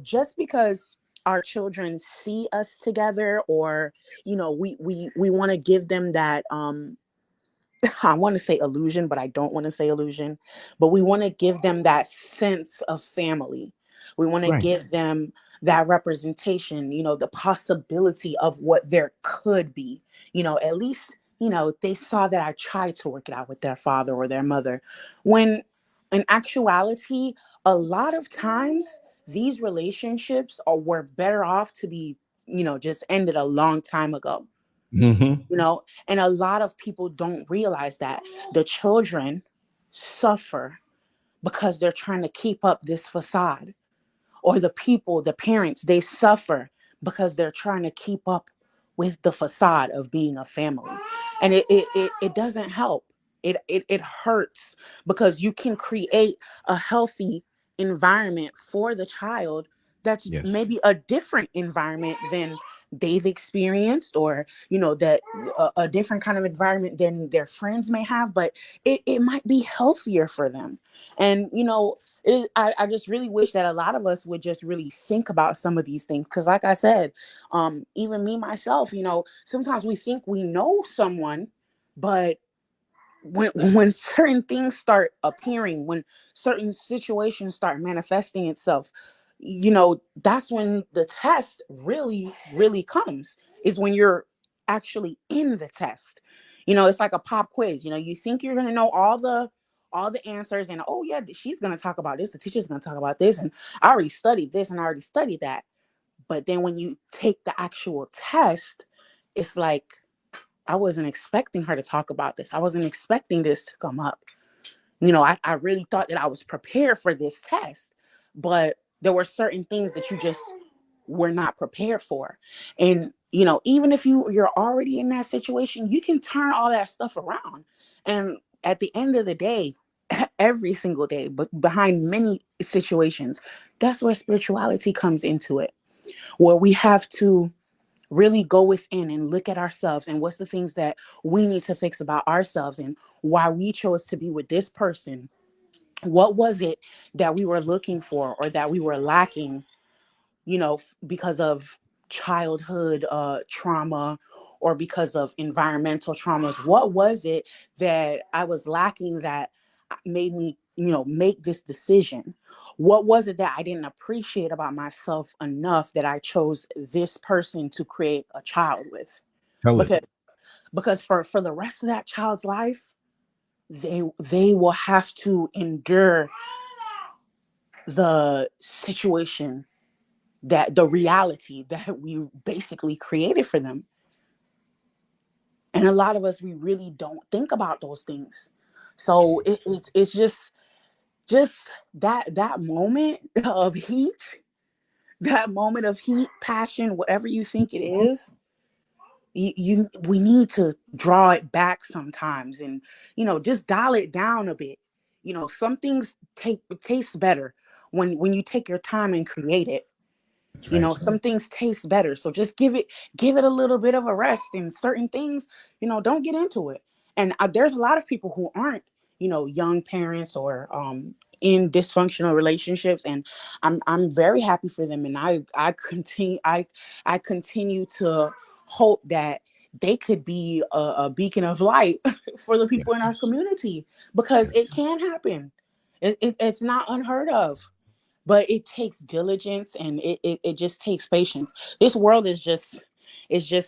Just because our children see us together, or, we want to give them that, I want to say illusion, but I don't want to say illusion. But we want to give them that sense of family. We want to Right. give them that representation, the possibility of what there could be. At least, they saw that I tried to work it out with their father or their mother. When in actuality, a lot of times these relationships were better off to be, just ended a long time ago. Mm-hmm. And a lot of people don't realize that the children suffer because they're trying to keep up this facade, or the parents, they suffer because they're trying to keep up with the facade of being a family. And it doesn't help. It hurts, because you can create a healthy environment for the child that's Yes. maybe a different environment than they've experienced, or that a different kind of environment than their friends may have, but it might be healthier for them. And I just really wish that a lot of us would just really think about some of these things, because like I said, even me myself, sometimes we think we know someone, but when certain things start appearing, when certain situations start manifesting itself, that's when the test really really comes, is when you're actually in the test. It's like a pop quiz. You think you're going to know all the answers, and oh yeah, she's going to talk about this, the teacher's going to talk about this, and I already studied this and I already studied that. But then when you take the actual test, it's like, I wasn't expecting her to talk about this. I wasn't expecting this to come up. I really thought that I was prepared for this test, but there were certain things that you just were not prepared for. And, even if you're already in that situation, you can turn all that stuff around. And at the end of the day, every single day, but behind many situations, that's where spirituality comes into it, where we have to really go within and look at ourselves, and what's the things that we need to fix about ourselves, and why we chose to be with this person. What was it that we were looking for, or that we were lacking, because of childhood trauma, or because of environmental traumas? What was it that I was lacking that made me, make this decision? What was it that I didn't appreciate about myself enough that I chose this person to create a child with? Tell it. Because for the rest of that child's life, they will have to endure the situation, that the reality that we basically created for them. And a lot of us, we really don't think about those things. So it's just that moment of heat, passion, whatever you think it is. We need to draw it back sometimes, and just dial it down a bit. Some things taste better when you take your time and create it. That's right. Some things taste better, so just give it a little bit of a rest. And certain things, don't get into it. And there's a lot of people who aren't, young parents, or in dysfunctional relationships, and I'm very happy for them. And I continue to hope that they could be a beacon of light for the people in Yes. our community, because it Yes. can happen. It's not unheard of, but it takes diligence, and it just takes patience. This world is just, it's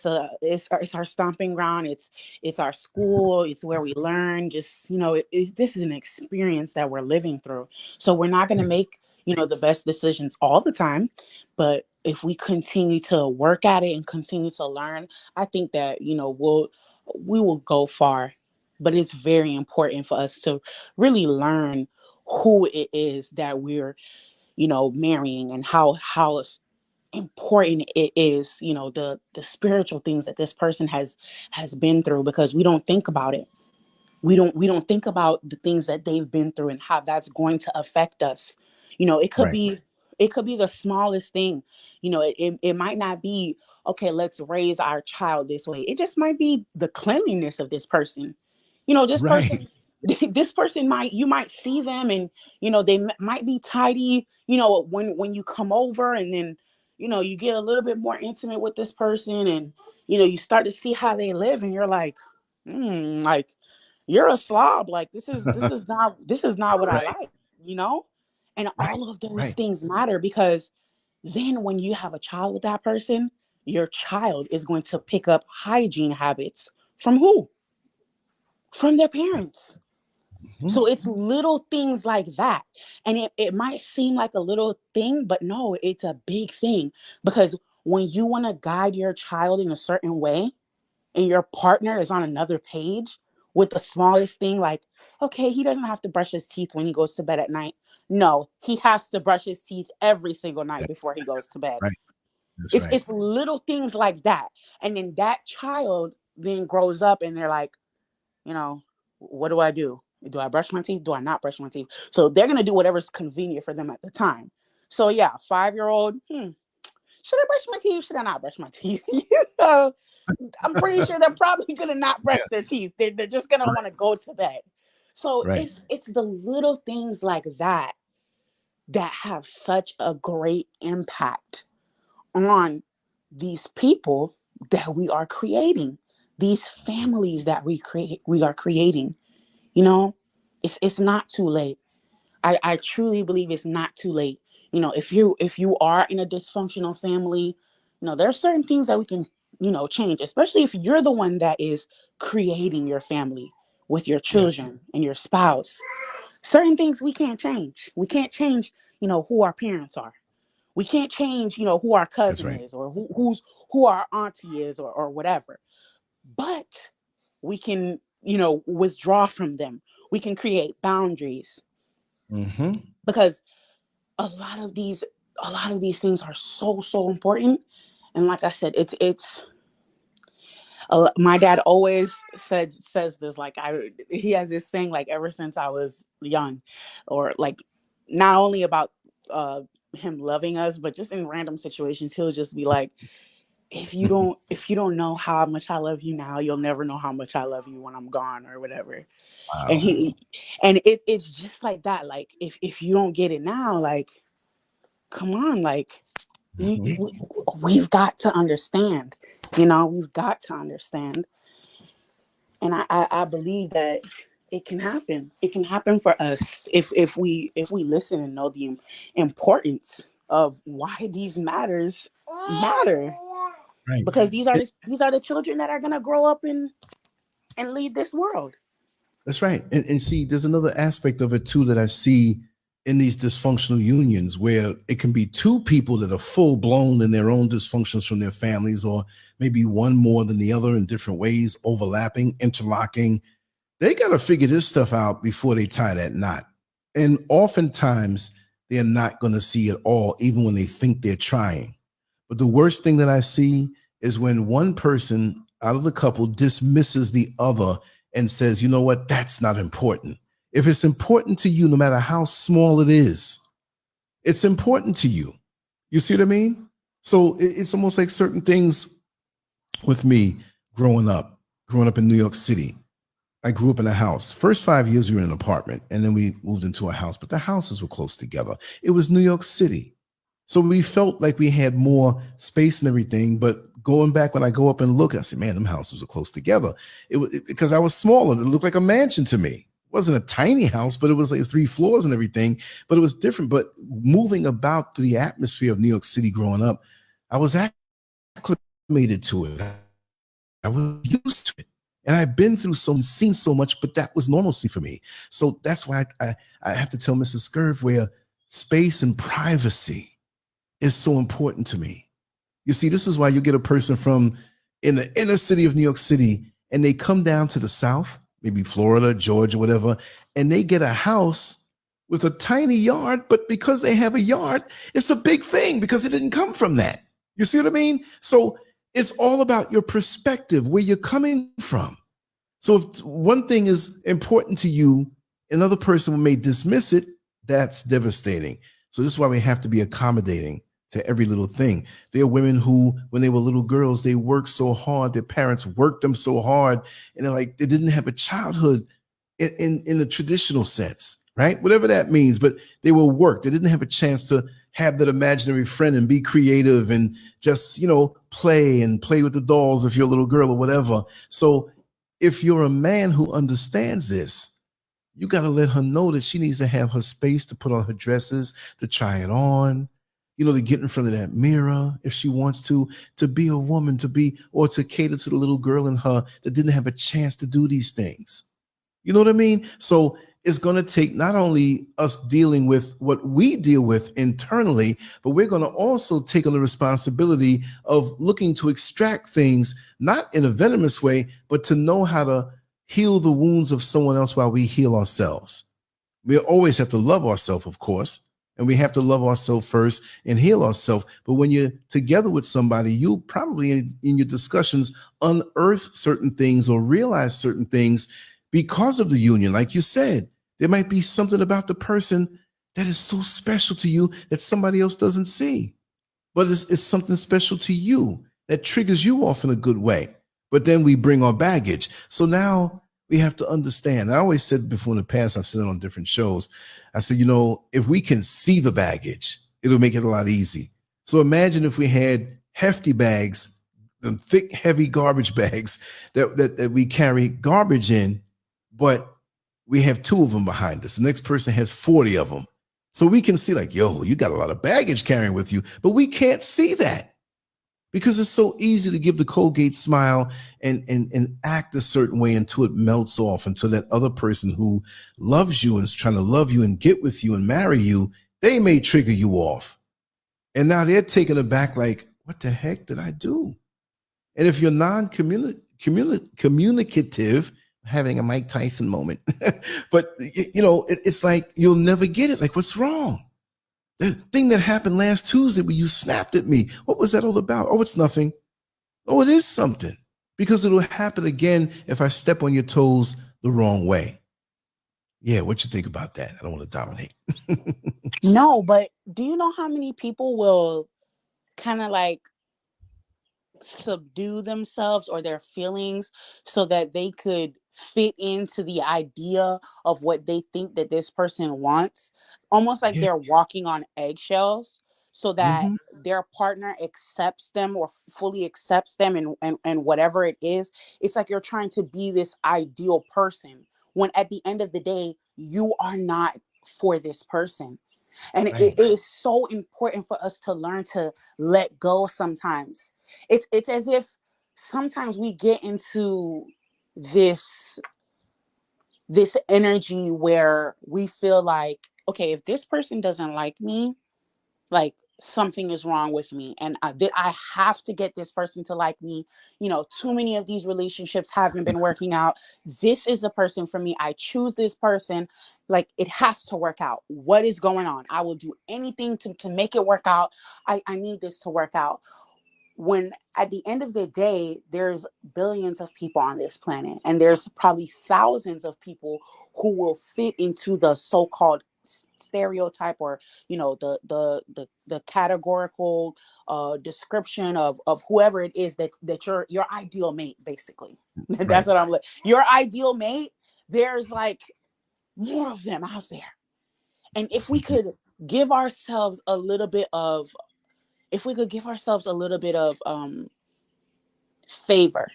our stomping ground. It's our school. It's where we learn. Just, this is an experience that we're living through. So we're not going to make, the best decisions all the time, but if we continue to work at it and continue to learn, I think that, we will go far. But it's very important for us to really learn who it is that we're, marrying, and how important it is, the spiritual things that this person has been through, because we don't think about it. We don't think about the things that they've been through, and how that's going to affect us. It could Right. be, it could be the smallest thing. It might not be, okay, let's raise our child this way. It just might be the cleanliness of this person. This Right. person this person might, you might see them, and they might be tidy, when you come over, and then you get a little bit more intimate with this person, and you start to see how they live, and you're like, like, you're a slob. Like, this is not what I Right. like, you know? And Right. all of those Right. things matter, because then when you have a child with that person, your child is going to pick up hygiene habits from who? From their parents. Mhm. So it's little things like that. And it might seem like a little thing, but no, it's a big thing. Because when you want to guide your child in a certain way, and your partner is on another page with the smallest thing, like, okay, he doesn't have to brush his teeth when he goes to bed at night. No, he has to brush his teeth every single night That's before he goes to bed. right. That's It's right. it's little things like that. And then that child then grows up, and they're like, you know, what do I do? Do I brush my teeth? Do I not brush my teeth? So they're gonna do whatever's convenient for them at the time. So yeah, 5-year-old, should I brush my teeth? Should I not brush my teeth? You know, I'm pretty sure they're probably gonna not brush their teeth. They're just gonna want to go to bed. So Right. it's the little things like that that have such a great impact on these people that we are creating, these families that we are creating. You know, it's not too late. I truly believe it's not too late. You know, if you are in a dysfunctional family, you know, there are certain things that we can, you know, change, especially if you're the one that is creating your family with your Yes. children and your spouse. Certain things we can't change. We can't change, you know, who our parents are. We can't change, you know, who our That's cousin right. is or who our auntie is or whatever. But we can, you know, withdraw from them. We can create boundaries Mm-hmm. because a lot of these things are so important. And like I said, it's my dad always says this, like, he has this saying, like, ever since I was young, or like, not only about him loving us, but just in random situations, he'll just be like, if you don't know how much I love you now, you'll never know how much I love you when I'm gone or whatever. And Wow. it's just like that. Like, if you don't get it now, like, come on, like, Mm-hmm. we've got to understand, you know, we've got to understand. And I believe that it can happen. It can happen for us if we listen and know the importance of why these matter. Right. Because these are the children that are gonna grow up and lead this world. That's right. And see, there's another aspect of it too that I see in these dysfunctional unions where it can be two people that are full blown in their own dysfunctions from their families, or maybe one more than the other in different ways, overlapping, interlocking. They got to figure this stuff out before they tie that knot. And oftentimes they're not going to see it all, even when they think they're trying. But the worst thing that I see is when one person out of the couple dismisses the other and says, you know what, that's not important. If it's important to you, no matter how small it is, it's important to you. You see what I mean? So it's almost like certain things with me growing up in New York City. I grew up in a house. First 5 years we were in an apartment, and then we moved into a house, but the houses were close together. It was New York City. So we felt like we had more space and everything. But going back, when I go up and look, I say, man, them houses are close together. Because I was smaller. It looked like a mansion to me. It wasn't a tiny house, but it was like 3 floors and everything. But it was different. But moving about through the atmosphere of New York City growing up, I was acclimated to it. I was used to it. And I've been through seen so much, but that was normalcy for me. So that's why I have to tell Mrs. SCURV where space and privacy is so important to me. You see, this is why you get a person from in the inner city of New York City, and they come down to the South, maybe Florida, Georgia, whatever, and they get a house with a tiny yard, but because they have a yard, it's a big thing because it didn't come from that. You see what I mean? So it's all about your perspective, where you're coming from. So if one thing is important to you, another person may dismiss it. That's devastating. So this is why we have to be accommodating to every little thing. There are women who, when they were little girls, they worked so hard. Their parents worked them so hard, and they're like, they didn't have a childhood in the traditional sense, right? Whatever that means, but they were worked. They didn't have a chance to have that imaginary friend and be creative and just, you know, play with the dolls if you're a little girl or whatever. So if you're a man who understands this, you got to let her know that she needs to have her space to put on her dresses, to try it on, you know, to get in front of that mirror if she wants to be a woman, or to cater to the little girl in her that didn't have a chance to do these things. You know what I mean? So it's going to take not only us dealing with what we deal with internally, but we're going to also take on the responsibility of looking to extract things, not in a venomous way, but to know how to heal the wounds of someone else while we heal ourselves. We always have to love ourselves, of course, and we have to love ourselves first and heal ourselves. But when you're together with somebody, you'll probably in your discussions unearth certain things or realize certain things because of the union. Like you said, there might be something about the person that is so special to you that somebody else doesn't see. but it's something special to you that triggers you off in a good way. But then we bring our baggage. So now we have to understand. I always said before in the past, I've said it on different shows. I said, if we can see the baggage, it'll make it a lot easy. So imagine if we had hefty bags, them thick, heavy garbage bags that we carry garbage in, but we have 2 of them behind us. The next person has 40 of them. So we can see like, yo, you got a lot of baggage carrying with you, but we can't see that because it's so easy to give the Colgate smile and act a certain way until it melts off, until that other person who loves you and is trying to love you and get with you and marry you, they may trigger you off. And now they're taken aback like, what the heck did I do? And if you're non-communicative, having a Mike Tyson moment, but it's like, you'll never get it. Like, what's wrong? The thing that happened last Tuesday where you snapped at me, what was that all about? Oh, it's nothing. Oh, it is something, because it'll happen again if I step on your toes the wrong way. Yeah, what you think about that? I don't want to dominate. No, but do you know how many people will kind of like subdue themselves or their feelings so that they could fit into the idea of what they think that this person wants, almost like Yeah. they're walking on eggshells, so that their partner accepts them or fully accepts them, and whatever it is. It's like you're trying to be this ideal person when at the end of the day you are not for this person. And Right. it is so important for us to learn to let go sometimes. It's as if sometimes we get into this energy where we feel like, okay, if this person doesn't like me, like something is wrong with me, and I have to get this person to like me. Too many of these relationships haven't been working out. This is the person for me. I choose this person. Like, it has to work out. What is going on? I will do anything to make it work out. I need this to work out. When at the end of the day, there's billions of people on this planet, and there's probably thousands of people who will fit into the so-called stereotype, or the categorical description of whoever it is that your ideal mate, basically. That's Right. what I'm like. Your ideal mate, there's like more of them out there. And if we could give ourselves a little bit of favor,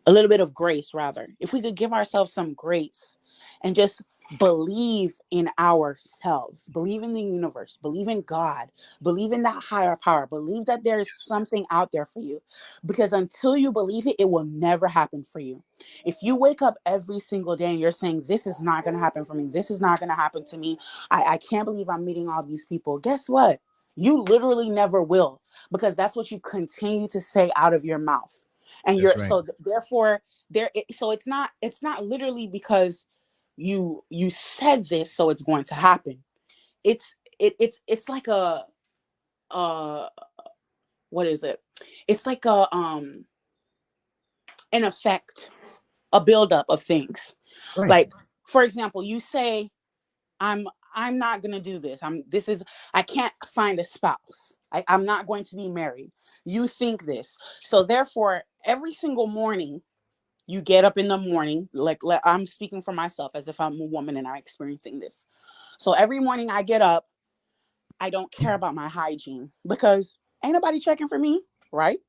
a little bit of grace, rather, if we could give ourselves some grace and just believe in ourselves, believe in the universe, believe in God, believe in that higher power, believe that there's something out there for you. Because until you believe it, it will never happen for you. If you wake up every single day and you're saying, this is not going to happen for me, this is not going to happen to me, I can't believe I'm meeting all these people, guess what? You literally never will, because that's what you continue to say out of your mouth. And That's right. therefore so it's not literally because you said this so it's going to happen. It's like a uh what is it? It's like an effect, a buildup of things. Right. Like, for example, you say, I'm I'm not gonna do this. I can't find a spouse. I'm not going to be married. You think this. So therefore, every single morning you get up in the morning, like I'm speaking for myself as if I'm a woman and I'm experiencing this. So every morning I get up, I don't care about my hygiene because ain't nobody checking for me, right?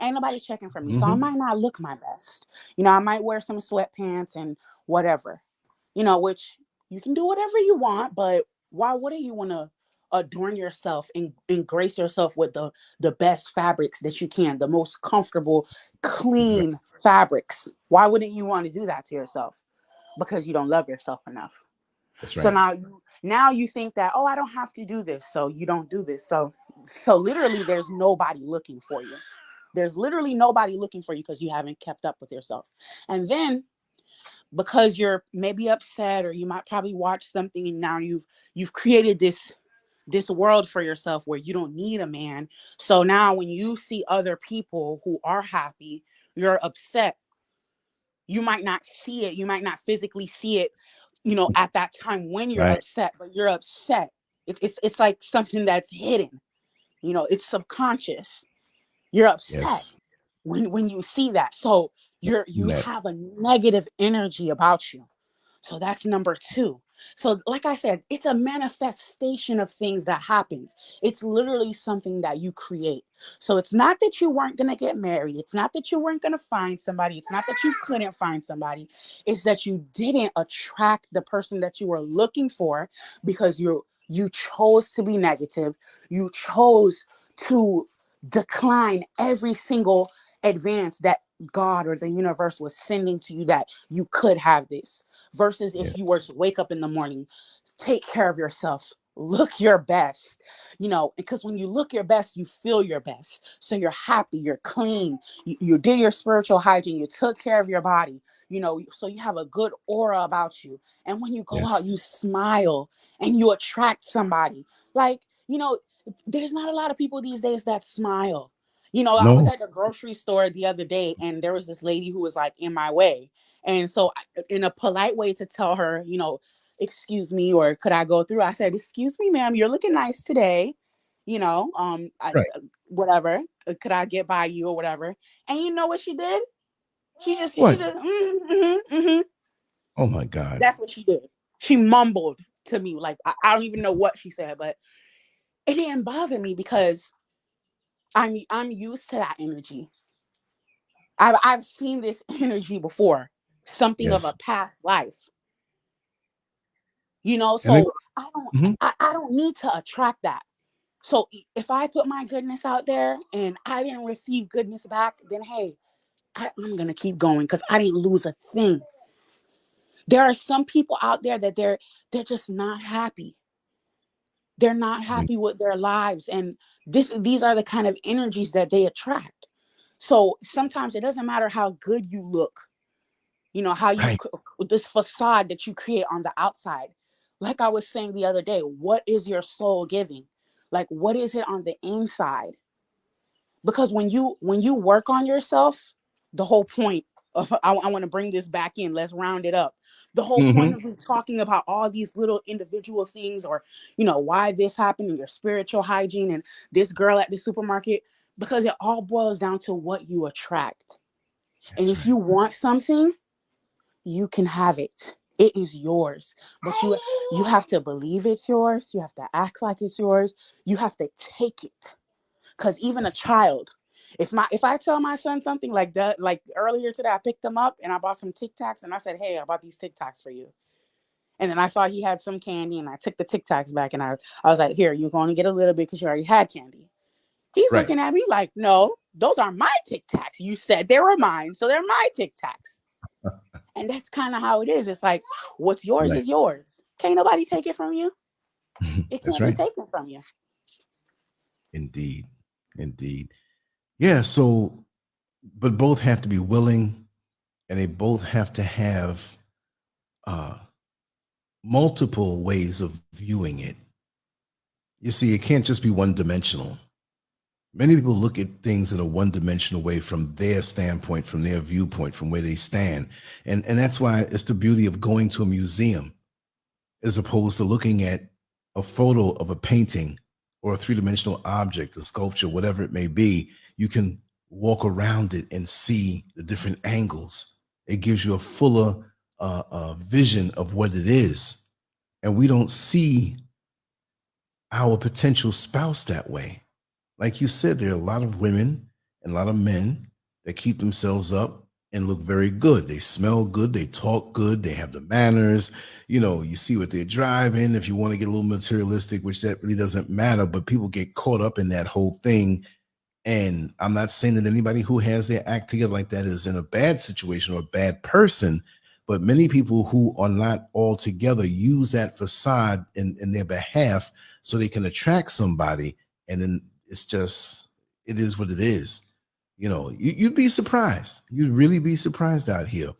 Ain't nobody checking for me. So I Mm-hmm. might not look my best. I might wear some sweatpants and whatever, which you can do whatever you want, but why wouldn't you want to adorn yourself and grace yourself with the best fabrics that you can, the most comfortable, Exactly. clean fabrics? Why wouldn't you want to do that to yourself? Because you don't love yourself enough. That's So right. now you think that, oh, I don't have to do this, so you don't do this. So literally there's nobody looking for you. There's literally nobody looking for you because you haven't kept up with yourself. And then because you're maybe upset, or you might probably watch something, and now you've created this world for yourself where you don't need a man. So now when you see other people who are happy, you're upset. You might not see it, you might not physically see it, at that time when you're Right. upset, but you're upset. It's like something that's hidden. You know, it's subconscious. You're upset Yes. when you see that. So you That. have a negative energy about you. So that's number two. So like I said, it's a manifestation of things that happens. It's literally something that you create. So it's not that you weren't going to get married. It's not that you weren't going to find somebody. It's not that you couldn't find somebody. It's that you didn't attract the person that you were looking for because you chose to be negative. You chose to decline every single advance that God or the universe was sending to you, that you could have this. Versus if you Yes. were to wake up in the morning, take care of yourself, look your best, you know, because when you look your best, you feel your best. So you're happy, you're clean, you did your spiritual hygiene, you took care of your body, you know, so you have a good aura about you. And when you go Yes. out, you smile and you attract somebody. Like, you know, there's not a lot of people these days that smile. You know, I was No. at the grocery store the other day and there was this lady who was like in my way. And so, in a polite way to tell her, you know, excuse me, or could I go through? I said, excuse me, ma'am, you're looking nice today. You know, Right. whatever. Could I get by you or whatever? And you know what she did? She What? just, mm-hmm. Oh my God. That's what she did. She mumbled to me, like, I don't even know what she said, but it didn't bother me because I'm used to that energy. I've seen this energy before, something of a Yes. past life, you know. And it, So mhm. I don't need to attract that. So if I put my goodness out there and I didn't receive goodness back, then hey, I'm gonna keep going because I didn't lose a thing. There are some people out there that they're just not happy. They're not Mm. happy with their lives, and these are the kind of energies that they attract. So sometimes it doesn't matter how good you look, you know, how you Right. this facade that you create on the outside. Like I was saying the other day, what is your soul giving? Like, what is it on the inside? Because when you work on yourself, the whole point of I want to bring this back in, let's round it up. The whole point Hmm. of me talking about all these little individual things, or you know, why this happened, and your spiritual hygiene, and this girl at the supermarket, because it all boils down to what you attract. And That's if you right. want something, you can have it. It is yours. But you have to believe it's yours. You have to act like it's yours. You have to take it. Because even a That's child, if I tell my son something like that, like earlier today, I picked him up and I bought some Tic Tacs and I said, hey, I bought these Tic Tacs for you. And then I saw he had some candy and I took the Tic Tacs back and I was like, here, you're going to get a little bit because you already had candy. He's right. looking at me like, no, those are my Tic Tacs. You said they were mine, so they're my Tic Tacs. And that's kind of how it is. It's like, what's yours Right. is yours. Can't nobody take it from you. It That's can't be right. taken from you. Indeed. Indeed. Yeah. So, but both have to be willing, and they both have to have uh, multiple ways of viewing it. You see, it can't just be one dimensional. Many people look at things in a one dimensional way from their standpoint, from their viewpoint, from where they stand. And that's why it's the beauty of going to a museum as opposed to looking at a photo of a painting or a three-dimensional object, a sculpture, whatever it may be. You can walk around it and see the different angles. It gives you a fuller vision of what it is. And we don't see our potential spouse that way. Like you said, there are a lot of women and a lot of men that keep themselves up and look very good. They smell good, they talk good, they have the manners. You know, you see what they're driving. If you want to get a little materialistic, which that really doesn't matter, but people get caught up in that whole thing. And I'm not saying that anybody who has their act together like that is in a bad situation or a bad person, but many people who are not all together use that facade in their behalf so they can attract somebody. And then it's just, it is what it is. You know, you'd be surprised. You'd really be surprised out here.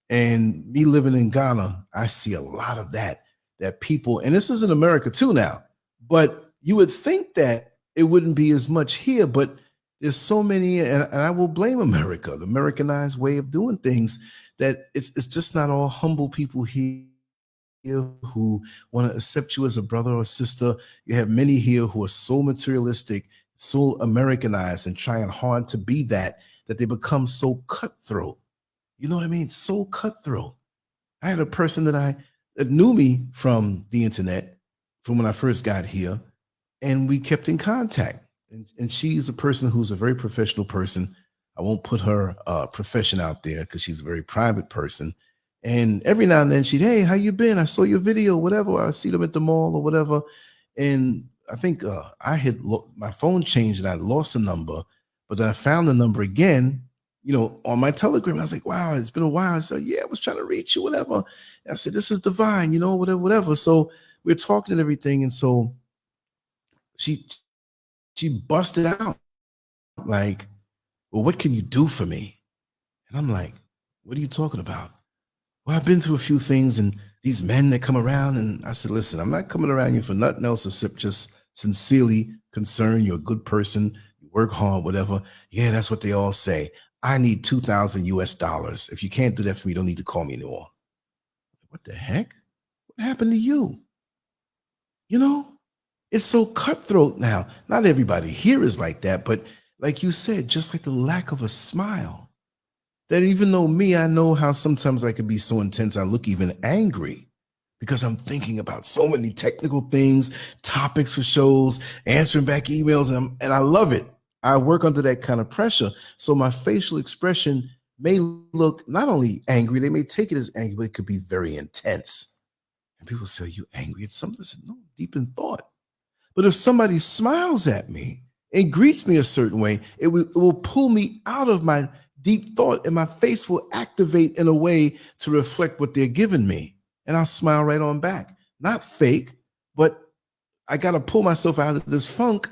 And me living in Ghana, I see a lot of that people, and this is in America too now, but you would think that it wouldn't be as much here, but there's so many, and I will blame America, the Americanized way of doing things, that it's just not all humble people here who want to accept you as a brother or sister. You have many here who are so materialistic, so Americanized and trying hard to be that they become so cutthroat. You know what I mean? So cutthroat. I had a person that knew me from the internet from when I first got here, and we kept in contact. And she's a person who's a very professional person. I won't put her profession out there because she's a very private person. And every now and then she'd, hey, how you been? I saw your video, whatever. I see them at the mall or whatever. And I think I had my phone changed and I lost the number, but then I found the number again, you know, on my Telegram. I was like, wow, it's been a while. I said, yeah, I was trying to reach you, whatever. And I said, this is divine, you know, whatever, whatever. So we're talking and everything. And so she busted out like, well, what can you do for me? And I'm like, what are you talking about? Well, I've been through a few things and these men that come around. And I said, listen, I'm not coming around you for nothing else except just sincerely concerned. You're a good person. You work hard, whatever. Yeah, that's what they all say. I need 2,000 US dollars. If you can't do that for me, you don't need to call me anymore. What the heck? What happened to you? You know, it's so cutthroat now. Not everybody here is like that, but like you said, just like the lack of a smile. That even though me, I know how sometimes I can be so intense, I look even angry because I'm thinking about so many technical things, topics for shows, answering back emails, and I love it. I work under that kind of pressure. So my facial expression may look not only angry, they may take it as angry, but it could be very intense. And people say, are you angry at something? I said, no, deep in thought. But if somebody smiles at me and greets me a certain way, it will pull me out of my deep thought, and my face will activate in a way to reflect what they're giving me. And I'll smile right on back. Not fake, but I got to pull myself out of this funk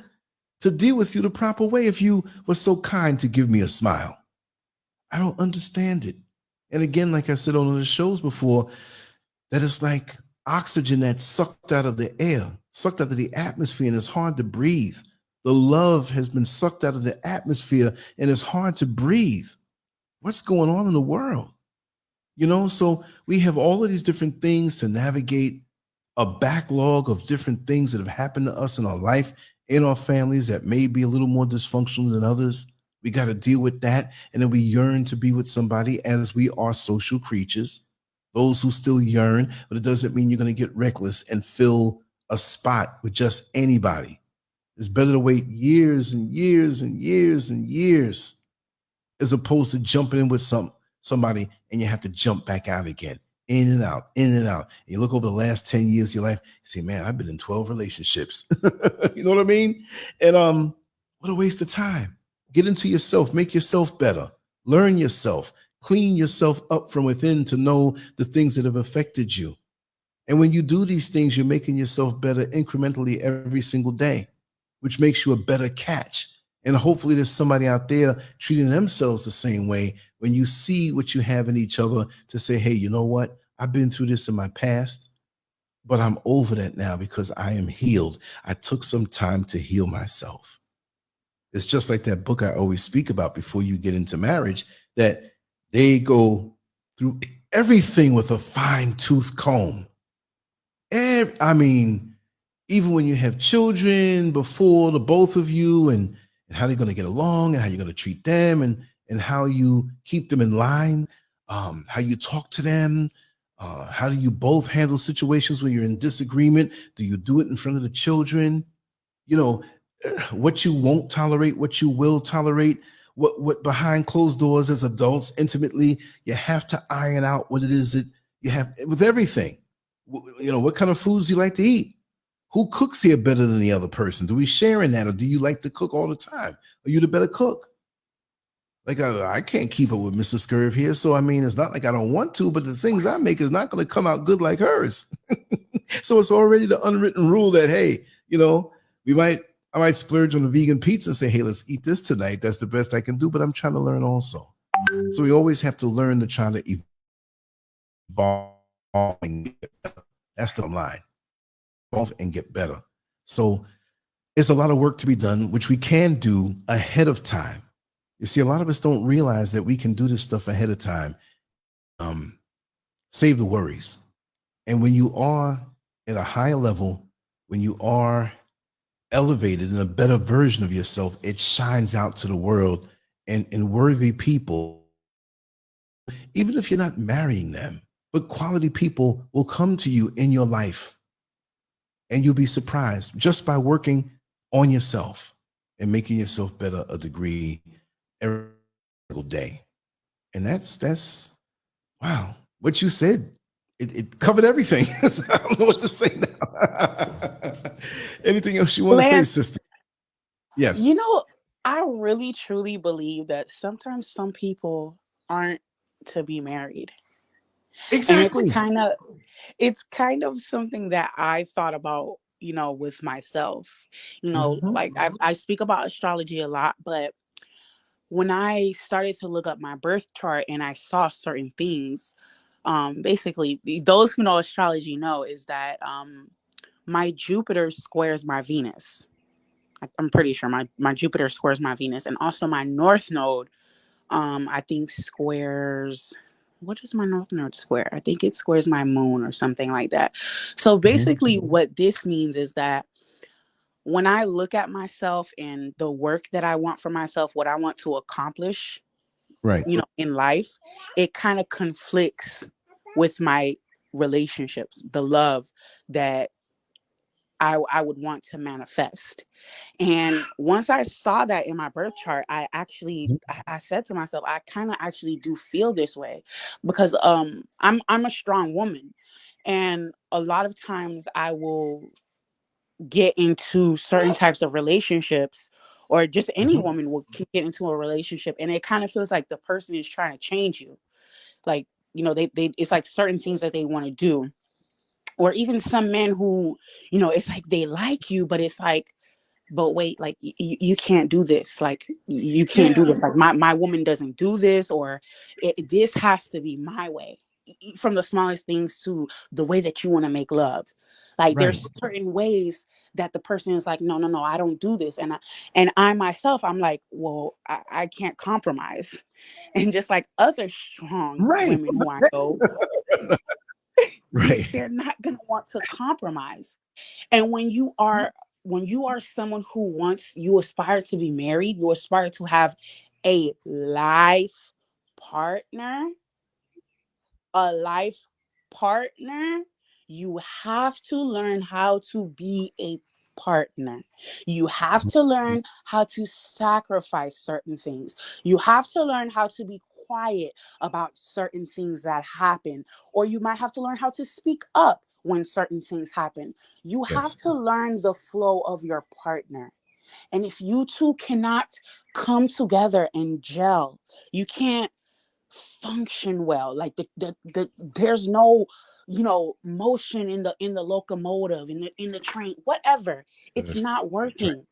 to deal with you the proper way. If you were so kind to give me a smile, I don't understand it. And again, like I said on the shows before, that it's like oxygen that's sucked out of the air, sucked out of the atmosphere, and it's hard to breathe. The love has been sucked out of the atmosphere and it's hard to breathe. What's going on in the world? You know, so we have all of these different things to navigate, a backlog of different things that have happened to us in our life, in our families that may be a little more dysfunctional than others. We got to deal with that. And then we yearn to be with somebody as we are social creatures, those who still yearn, but it doesn't mean you're going to get reckless and fill a spot with just anybody. It's better to wait years and years and years and years as opposed to jumping in with somebody and you have to jump back out again, in and out, in and out. And you look over the last 10 years of your life, you say, man, I've been in 12 relationships. You know what I mean? And what a waste of time. Get into yourself, make yourself better, learn yourself, clean yourself up from within to know the things that have affected you. And when you do these things, you're making yourself better incrementally every single day, which makes you a better catch. And hopefully there's somebody out there treating themselves the same way when you see what you have in each other to say, hey, you know what? I've been through this in my past, but I'm over that now because I am healed. I took some time to heal myself. It's just like that book I always speak about before you get into marriage, that they go through everything with a fine-tooth comb. And I mean, even when you have children before the both of you and how they're going to get along and how you're going to treat them and how you keep them in line, how you talk to them, how do you both handle situations when you're in disagreement? Do you do it in front of the children? You know, what you won't tolerate, what you will tolerate, what behind closed doors as adults intimately, you have to iron out what it is that you have with everything. You know, what kind of foods you like to eat? Who cooks here better than the other person? Do we share in that, or do you like to cook all the time? Are you the better cook? Like I can't keep up with Mrs. SCURV here, so I mean, it's not like I don't want to, but the things I make is not going to come out good like hers. So it's already the unwritten rule that, hey, you know, I might splurge on a vegan pizza and say, hey, let's eat this tonight. That's the best I can do, but I'm trying to learn also. So we always have to learn to try to evolve. That's the line. And get better. So it's a lot of work to be done, which we can do ahead of time. You see, a lot of us don't realize that we can do this stuff ahead of time. Save the worries. And when you are at a higher level, when you are elevated and a better version of yourself, it shines out to the world, and worthy people, even if you're not marrying them, but quality people will come to you in your life, and you'll be surprised just by working on yourself and making yourself better a degree every single day. And that's wow. What you said, it covered everything. I don't know what to say now. Anything else you want to say, Lance, sister? Yes. you know, I really truly believe that sometimes some people aren't to be married. And Exactly. it's kind of something that I thought about, with myself. Mhm. Like I speak about astrology a lot, but when I started to look up my birth chart and I saw certain things, basically those who know astrology know is that my Jupiter squares my Venus. I'm pretty sure my Jupiter squares my Venus, and also my North Node, I think squares. What does my North Node square? I think it squares my Moon or something like that. So Mhm. basically, what this means is that when I look at myself and the work that I want for myself, what I want to accomplish, Right. in life, it kind of conflicts with my relationships, the love that I would want to manifest. And once I saw that in my birth chart, I said to myself, I kind of actually do feel this way because I'm a strong woman, and a lot of times I will get into certain types of relationships, or just any Mhm. woman will get into a relationship, and it kind of feels like the person is trying to change you. Like, they it's like certain things that they want to do, or even some men who, it's like they like you, but it's like, but wait, like you can't do this, like you can't do Yeah. this, like my woman doesn't do this, or this has to be my way. From the smallest things to the way that you want to make love, like Right. there's certain ways that the person is like, no, no, no, I don't do this. And I myself, I'm like, well, I can't compromise. And just like other strong Right. women who I know, Right. they're not going to want to compromise. And when you are someone who wants, you aspire to be married, you aspire to have a life partner, a life partner, you have to learn how to be a partner. You have to learn how to sacrifice certain things. You have to learn how to be quiet about certain things that happen, or you might have to learn how to speak up when certain things happen. You have Yes. to learn the flow of your partner. And if you two cannot come together and gel, you can't function well. Like there's no, motion in the locomotive, in the train, whatever. It's That's not right. working.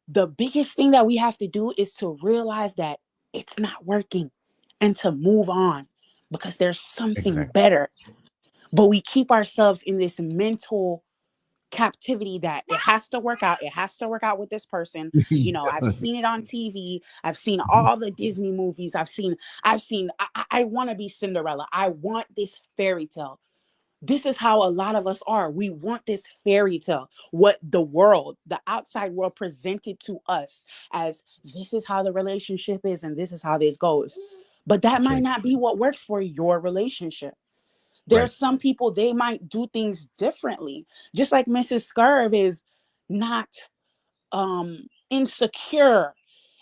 The biggest thing that we have to do is to realize that it's not working and to move on, because there's something Exactly. better. But we keep ourselves in this mental captivity that it has to work out. It has to work out with this person. I've Yeah. seen it on TV. I've seen Mhm. all the Disney movies. I want to be Cinderella. I want this fairy tale. This is how a lot of us are. We want this fairy tale. What the outside world presented to us as, this is how the relationship is and this is how this goes. But that That's might right. not be what works for your relationship. Right. There's some people, they might do things differently. Just like Mrs. Scurv is not insecure,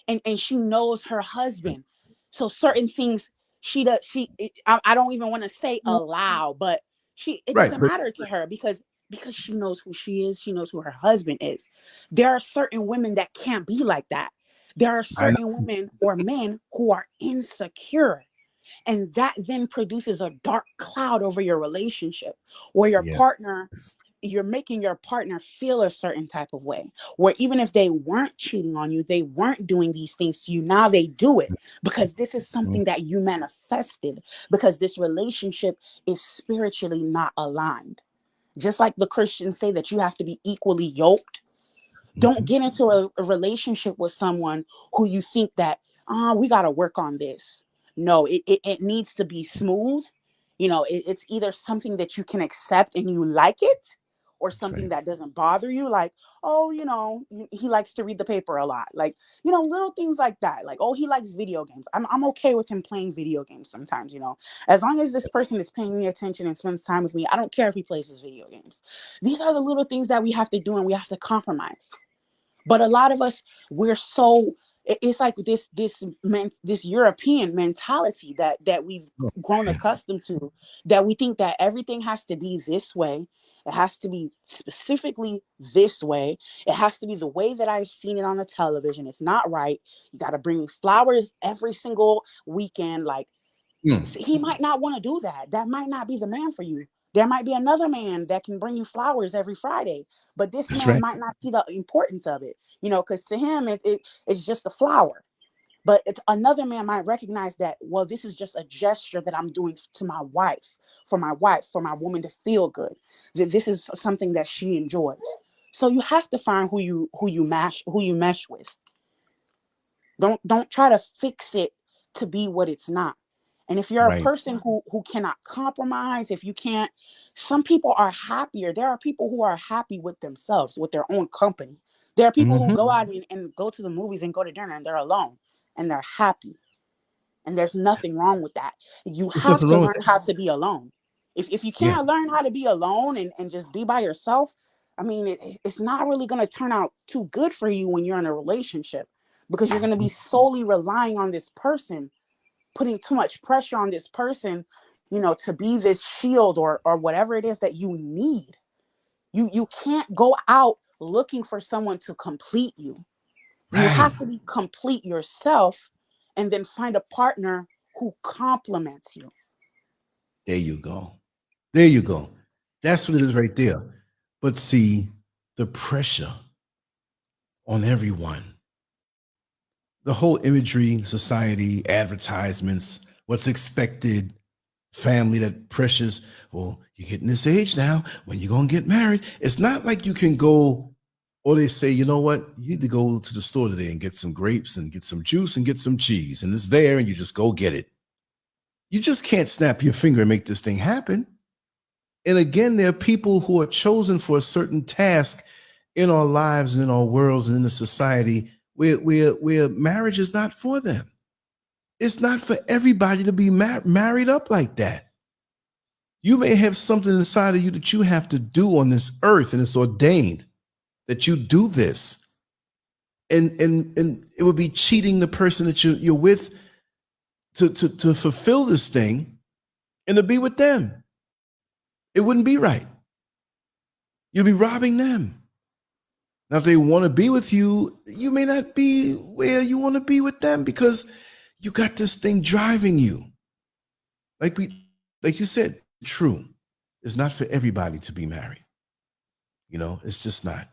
and she knows her husband. So certain things she does, I don't even want to say allow, but it Right. doesn't But matter to her, because she knows who she is, she knows who her husband is. There are certain women that can't be like that. There are I know. certain women or men who are insecure, and that then produces a dark cloud over your relationship, where Yes. you're making your partner feel a certain type of way, where even if they weren't cheating on you, they weren't doing these things to you, now they do it because this is Mhm. something that you manifested, because this relationship is spiritually not aligned. Just like the Christians say that you have to be equally yoked, don't Mhm. get into a relationship with someone who you think that, we got to work on this. No, it needs to be smooth. It's either something that you can accept and you like it, or That's something right. that doesn't bother you, like, oh, he likes to read the paper a lot, like, little things like that, like, oh, he likes video games. I'm okay with him playing video games sometimes, as long as this Yes. person is paying me attention and spends time with me. I don't care if he plays his video games. These are the little things that we have to do, and we have to compromise. But a lot of us, we're so, it's like this European mentality that we've Oh, grown yeah. accustomed to, that we think that everything has to be this way. It has to be specifically this way. It has to be the way that I've seen it on the television. It's not right. You got to bring me flowers every single weekend. Like, Mm, he might not want to do that. That might not be the man for you. There might be another man that can bring you flowers every Friday, but this that's man right. might not see the importance of it, because to him it's just a flower. But another man might recognize that, well, this is just a gesture that I'm doing to my wife, for my woman to feel good. That this is something that she enjoys. So you have to find who you mesh with. Don't try to fix it to be what it's not. And if you're a Right. person who cannot compromise, if you can't, some people are happier. There are people who are happy with themselves, with their own company. There are people who Hmm. go out and go to the movies and go to dinner and they're alone and they're happy. And there's nothing wrong with that. You There's have nothing to wrong with learn that. how to be alone. If you Yeah. can't learn how to be alone and just be by yourself, I mean, it's not really going to turn out too good for you when you're in a relationship, because you're going to be solely relying on this person, putting too much pressure on this person, to be this shield or whatever it is that you need. You can't go out looking for someone to complete you. You Right. have to be complete yourself, and then find a partner who complements you. There you go. There you go. That's what it is right there. But see, the pressure on everyone, the whole imagery, society, advertisements, what's expected, family that pressures, well, you're getting this age now, when you're going to get married. It's not like you can go, or they say, you know what, you need to go to the store today and get some grapes and get some juice and get some cheese, and it's there, and you just go get it. You just can't snap your finger and make this thing happen. And again, there are people who are chosen for a certain task in our lives and in our worlds and in the society where marriage is not for them. It's not for everybody to be married up like that. You may have something inside of you that you have to do on this earth, and it's ordained that you do this. And it would be cheating the person that you're with to fulfill this thing and to be with them. It wouldn't be right. You'd be robbing them. Now, if they want to be with you, you may not be where you want to be with them because you got this thing driving you. Like you said, true. It's not for everybody to be married. It's just not.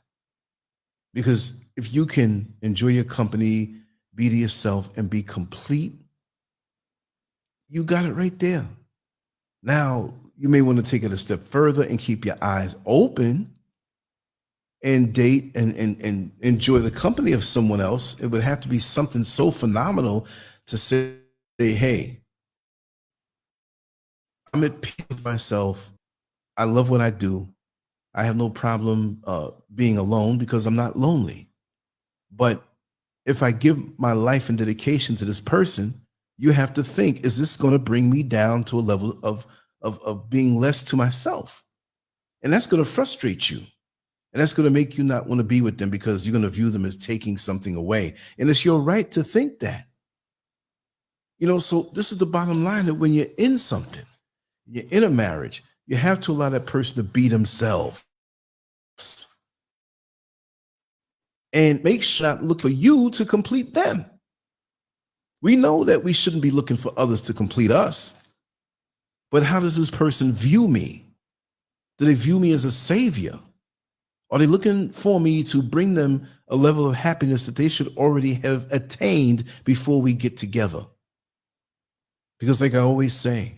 Because if you can enjoy your company, be to yourself, and be complete, you got it right there. Now, you may want to take it a step further and keep your eyes open and date and enjoy the company of someone else. It would have to be something so phenomenal to say, hey, I'm at peace with myself. I love what I do. I have no problem being alone because I'm not lonely. But if I give my life and dedication to this person, you have to think, is this going to bring me down to a level of being less to myself? And that's going to frustrate you. And that's going to make you not want to be with them because you're going to view them as taking something away. And it's your right to think that. So this is the bottom line, that when you're in something, you're in a marriage, you have to allow that person to be themselves and make sure not look for you to complete them. We know that we shouldn't be looking for others to complete us. But how does this person view me? Do they view me as a savior? Are they looking for me to bring them a level of happiness that they should already have attained before we get together? Because like I always say,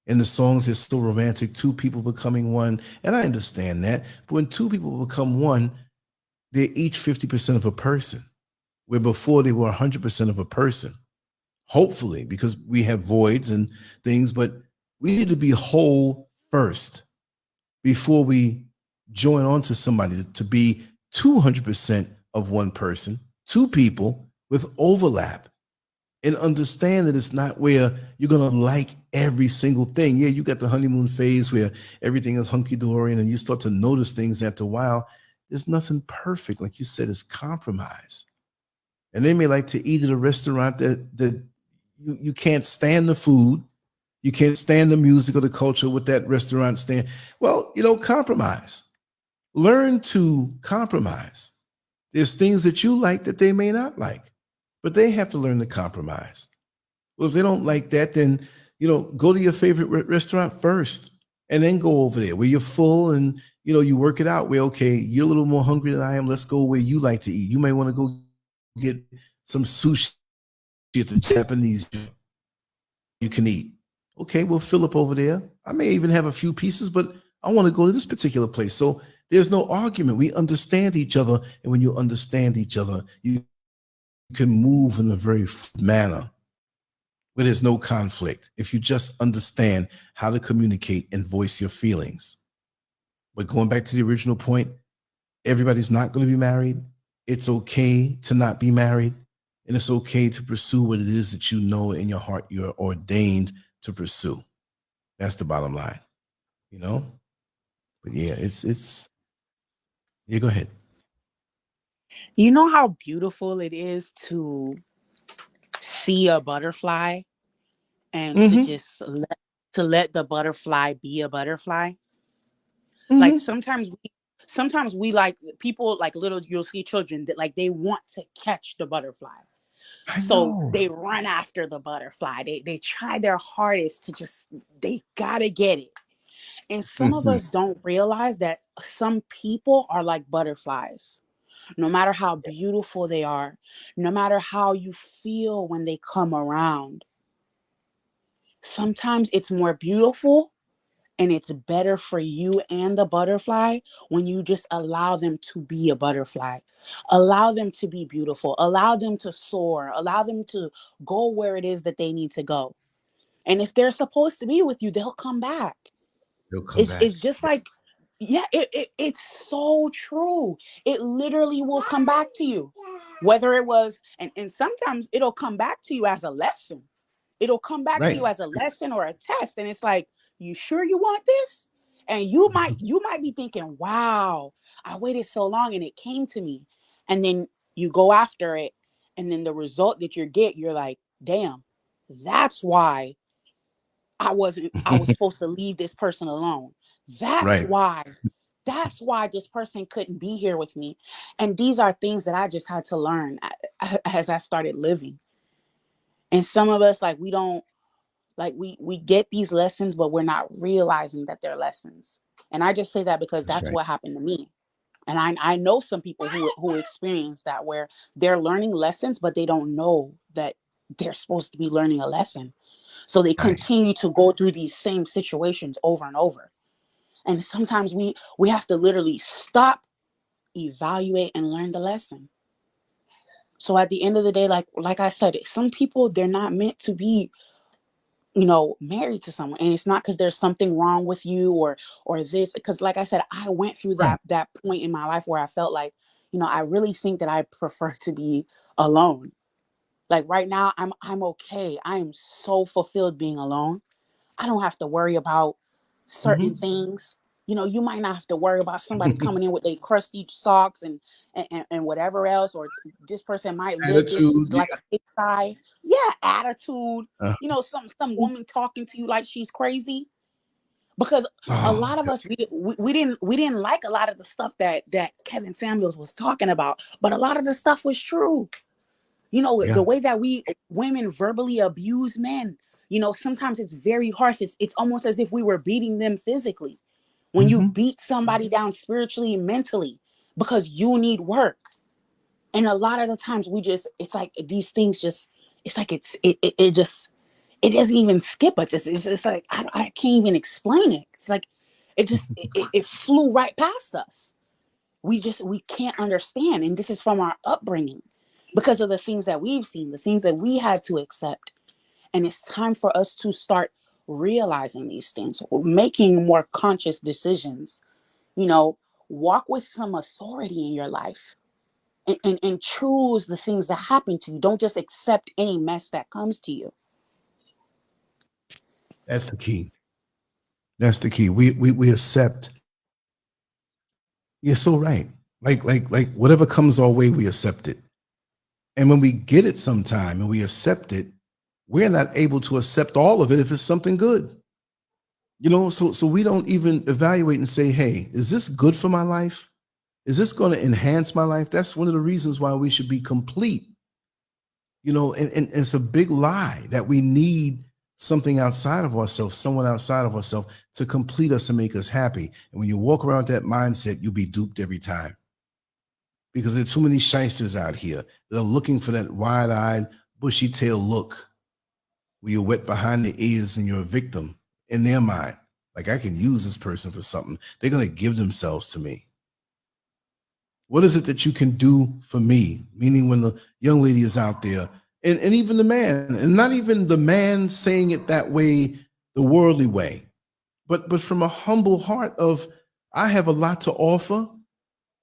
in the songs, it's so romantic, two people becoming one. And I understand that. But when two people become one, they're each 50% of a person, where before they were 100% of a person. Hopefully, because we have voids and things, but we need to be whole first before we join on to somebody to be 200% of one person, two people with overlap, and understand that it's not where you're going to like every single thing. Yeah, you got the honeymoon phase where everything is hunky-dory and you start to notice things after a while. There's nothing perfect. Like you said, it's compromise. And they may like to eat at a restaurant that you can't stand the food. You can't stand the music or the culture with that restaurant stand. Well, compromise. Learn to compromise. There's things that you like that they may not like, but they have to learn to compromise. Well, if they don't like that, then, go to your favorite restaurant first and then go over there where you're full and, you work it out where, okay, you're a little more hungry than I am. Let's go where you like to eat. You may want to go get some sushi at the Japanese you can eat. Okay, we'll fill up over there. I may even have a few pieces, but I want to go to this particular place. So there's no argument. We understand each other. And when you understand each other, you can move in a very manner where there's no conflict. If you just understand how to communicate and voice your feelings. But going back to the original point, everybody's not going to be married. It's okay to not be married. And it's okay to pursue what it is that you know in your heart you're ordained to pursue. That's the bottom line, But yeah, yeah, go ahead. You know how beautiful it is to see a butterfly and to Mm-hmm. just let the butterfly be a butterfly? Like Mm-hmm. sometimes we like people like little, you'll see children that like they want to catch the butterfly. I So know. they run after the butterfly. They try their hardest to just, they gotta get it. And some of Mm-hmm. us don't realize that some people are like butterflies. No matter how beautiful they are, no matter how you feel when they come around, sometimes it's more beautiful and it's better for you and the butterfly when you just allow them to be a butterfly. Allow them to be beautiful. Allow them to soar. Allow them to go where it is that they need to go. And if they're supposed to be with you, they'll come back. They'll come back. It's just like, yeah, it's so true. It literally will come back to you. Whether it was, and sometimes it'll come back to you as a lesson. It'll come back to Right. you as a lesson or a test. And it's like, you sure you want this? And you might be thinking, wow, I waited so long and it came to me. And then you go after it. And then the result that you get, you're like, damn, that's why I was supposed to leave this person alone. That's Right. why. That's why this person couldn't be here with me. And these are things that I just had to learn as I started living. And some of us, like, we don't, like, we get these lessons, but we're not realizing that they're lessons. And I just say that because That's that's right. what happened to me. And I know some people who experience that, where they're learning lessons, but they don't know that they're supposed to be learning a lesson. So they Right. continue to go through these same situations over and over. And sometimes we have to literally stop, evaluate, and learn the lesson. So at the end of the day, like I said, some people, they're not meant to be, married to someone. And it's not because there's something wrong with you or this, because like I said, I went through Right. that point in my life where I felt like, I really think that I prefer to be alone. Like right now, I'm okay. I am so fulfilled being alone. I don't have to worry about certain Mm-hmm. things. You might not have to worry about somebody coming in with their crusty socks and whatever else, or this person might live this Attitude. like a pigsty. Yeah, attitude. Yeah. Some woman talking to you like she's crazy. Because a Oh, lot of us, we didn't like a lot of the stuff that Kevin Samuels was talking about, but a lot of the stuff was true. yeah. The way that we women verbally abuse men, sometimes it's very harsh. It's almost as if we were beating them physically. When you Mm-hmm. beat somebody down spiritually and mentally because you need work. And a lot of the times it's like these things just, it's like it just, it doesn't even skip us. It's like I can't even explain it. It's like it flew right past us. We can't understand. And this is from our upbringing, because of the things that we've seen, the things that we had to accept. And it's time for us to start realizing these things, making more conscious decisions. you know walk with some authority in your life, and choose the things that happen to you. Don't just accept any mess that comes to you. That's the key. That's the key. We accept. You're so right. Like whatever comes our way, we accept it. And when we get it sometime and we accept it, we're not able to accept all of it if it's something good. You know, so we don't even evaluate and say, hey, is this good for my life? Is this going to enhance my life? That's one of the reasons why we should be complete. You know, and it's a big lie that we need something outside of ourselves, someone outside of ourselves to complete us and make us happy. And when you walk around that mindset, you'll be duped every time. Because there are too many shysters out here that are looking for that wide-eyed, bushy-tailed look where you're wet behind the ears and you're a victim in their mind. Like, I can use this person for something. They're going to give themselves to me. What is it that you can do for me? Meaning when the young lady is out there, and even the man, and not even the man saying it that way, the worldly way, but from a humble heart of, I have a lot to offer,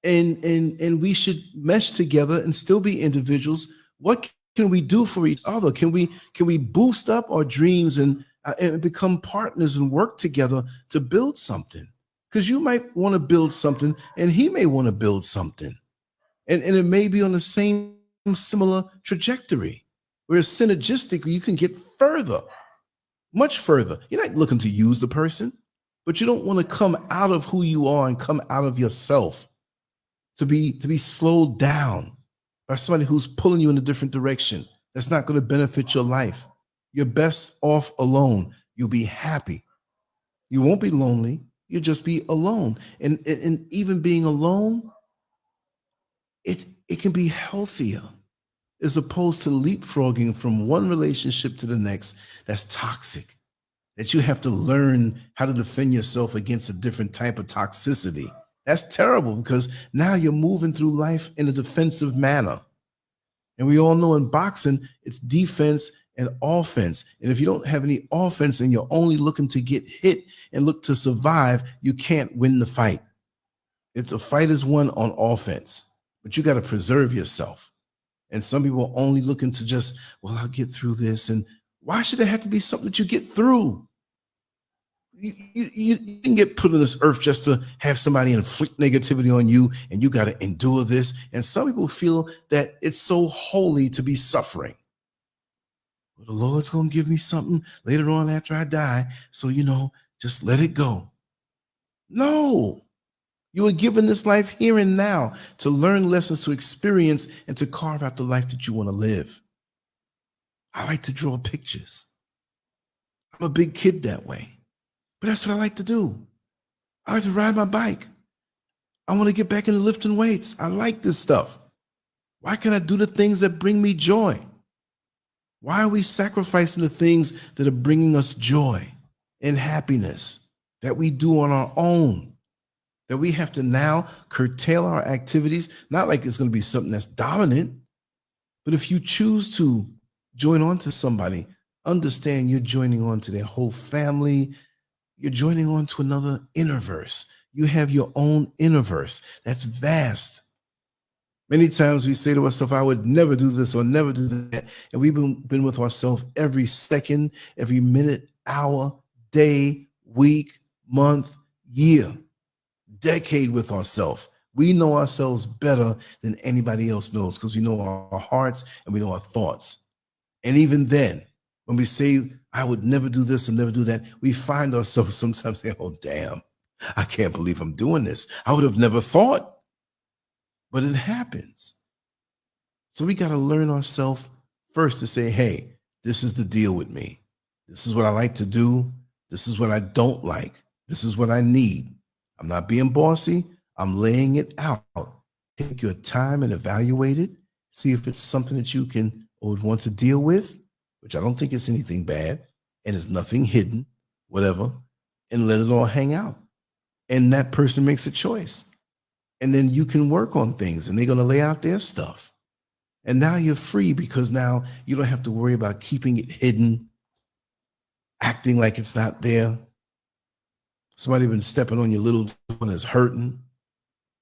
and we should mesh together and still be individuals. What can we do for each other? Can we boost up our dreams and become partners and work together to build something? Because you might want to build something and he may want to build something. And it may be on the same similar trajectory. Whereas synergistic, you can get further, much further. You're not looking to use the person, but you don't want to come out of who you are and come out of yourself to be slowed down by somebody who's pulling you in a different direction. That's not going to benefit your life. You're best off alone. You'll be happy. You won't be lonely. You'll just be alone. And even being alone, it can be healthier as opposed to leapfrogging from one relationship to the next that's toxic, that you have to learn how to defend yourself against a different type of toxicity. That's terrible because now you're moving through life in a defensive manner. And we all know in boxing, it's defense and offense. And if you don't have any offense and you're only looking to get hit and look to survive, you can't win the fight. If the fight is won on offense, but you got to preserve yourself. And some people are only looking to just, well, I'll get through this. And why should it have to be something that you get through? You didn't get put on this earth just to have somebody inflict negativity on you and you got to endure this. And some people feel that it's so holy to be suffering. Well, the Lord's going to give me something later on after I die. So, just let it go. No. You were given this life here and now to learn lessons, to experience, and to carve out the life that you want to live. I like to draw pictures. I'm a big kid that way, but that's what I like to do. I like to ride my bike. I want to get back into lifting weights. I like this stuff. Why can't I do the things that bring me joy? Why are we sacrificing the things that are bringing us joy and happiness that we do on our own? That we have to now curtail our activities, not like it's going to be something that's dominant, but if you choose to join on to somebody, understand you're joining on to their whole family. You're joining on to another innerverse. You have your own innerverse. That's vast. Many times we say to ourselves, I would never do this or never do that. And we've been with ourselves every second, every minute, hour, day, week, month, year. Decade with ourselves. We know ourselves better than anybody else knows because we know our hearts and we know our thoughts. And even then, when we say, I would never do this and never do that, we find ourselves sometimes saying, oh, damn, I can't believe I'm doing this. I would have never thought, but it happens. So we got to learn ourselves first to say, hey, this is the deal with me. This is what I like to do. This is what I don't like. This is what I need. I'm not being bossy. I'm laying it out. Take your time and evaluate it. See if it's something that you can or would want to deal with, which I don't think it's anything bad, and it's nothing hidden, whatever, and let it all hang out. And that person makes a choice. And then you can work on things, and they're going to lay out their stuff. And now you're free because now you don't have to worry about keeping it hidden, acting like it's not there. Somebody been stepping on your little one is hurting.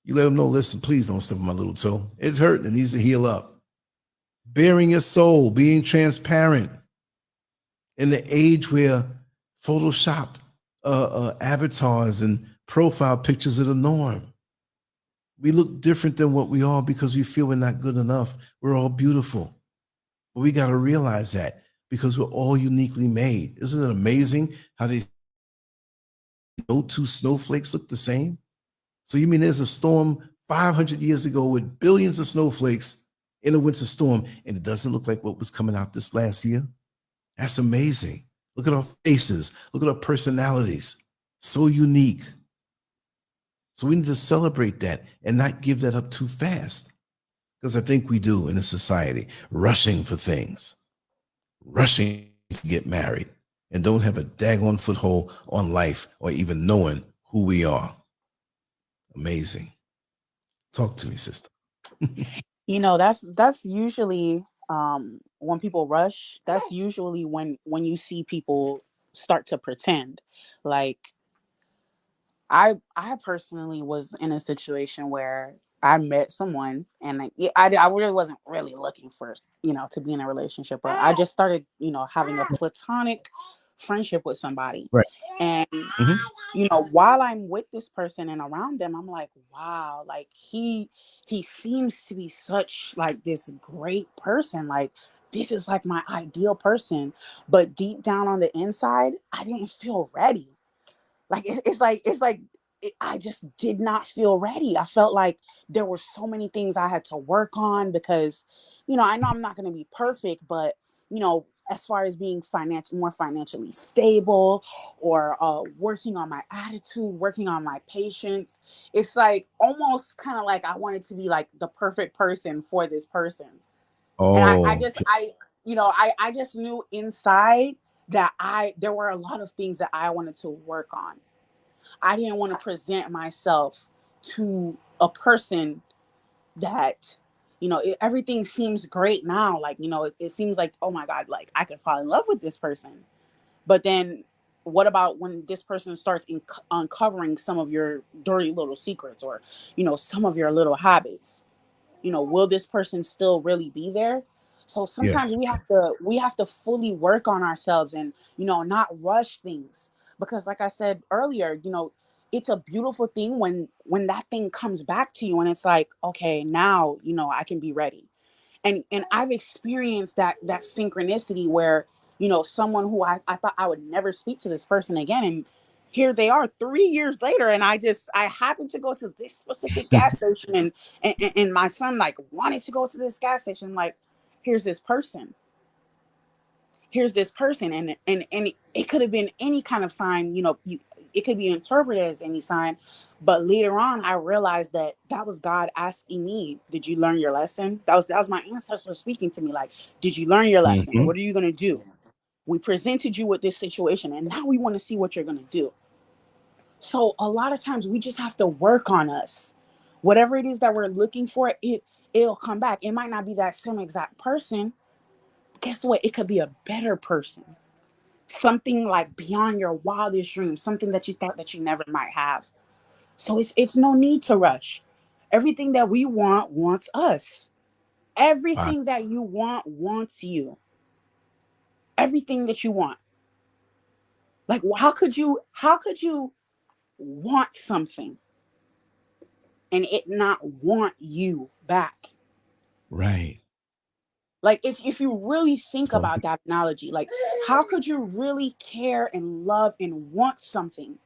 You let them know, listen, please don't step on my little toe. It's hurting. It needs to heal up. Bearing your soul, being transparent in the age where photoshopped avatars and profile pictures are the norm. We look different than what we are because we feel we're not good enough. We're all beautiful. But we got to realize that because we're all uniquely made. Isn't it amazing how no two snowflakes look the same? So you mean there's a storm 500 years ago with billions of snowflakes in a winter storm, and it doesn't look like what was coming out this last year? That's amazing. Look at our faces. Look at our personalities. So unique. So we need to celebrate that and not give that up too fast. Because I think we do in a society, rushing for things, rushing to get married, and don't have a daggone foothold on life or even knowing who we are. Amazing. Talk to me, sister. You know, that's usually when people rush, that's usually when you see people start to pretend. Like I personally was in a situation where I met someone, and I really wasn't really looking for, to be in a relationship, but I just started, having a platonic friendship with somebody. Right. And Mhm. while I'm with this person and around them, I'm like, wow, like he seems to be such like this great person. Like this is like my ideal person. But deep down on the inside, I didn't feel ready. Like I just did not feel ready. I felt like there were so many things I had to work on because, I know I'm not going to be perfect, but as far as being more financially stable, or working on my attitude, working on my patience, it's like almost kind of like I wanted to be like the perfect person for this person. And Oh, I just knew inside that there were a lot of things that I wanted to work on. I didn't want to present myself to a person that, everything seems great now. Like, it seems like, oh my God, like I could fall in love with this person. But then what about when this person starts uncovering some of your dirty little secrets, or, some of your little habits? Will this person still really be there? So sometimes yes. we have to fully work on ourselves, and not rush things, because like I said earlier, it's a beautiful thing when that thing comes back to you and it's like, okay, now I can be ready. And I've experienced that synchronicity where, someone who I thought I would never speak to this person again, and here they are 3 years later, and I happened to go to this specific gas station, and my son like wanted to go to this gas station. Like, here's this person, and it could have been any kind of sign, it could be interpreted as any sign. But later on I realized that was God asking me, did you learn your lesson? That was my ancestor speaking to me, like, did you learn your lesson? Mhm. What are you going to do? We presented you with this situation, and now we want to see what you're going to do. So a lot of times we just have to work on us. Whatever it is that we're looking for, it'll come back. It might not be that same exact person. Guess what? It could be a better person. Something like beyond your wildest dreams, something that you thought that you never might have. So it's no need to rush. Everything that we want wants us. Wow. Everything that you want wants you. Everything that you want. Like, how could you want something and it not want you back? Right. Like, if you really think So about that analogy, like, how could you really care and love and want something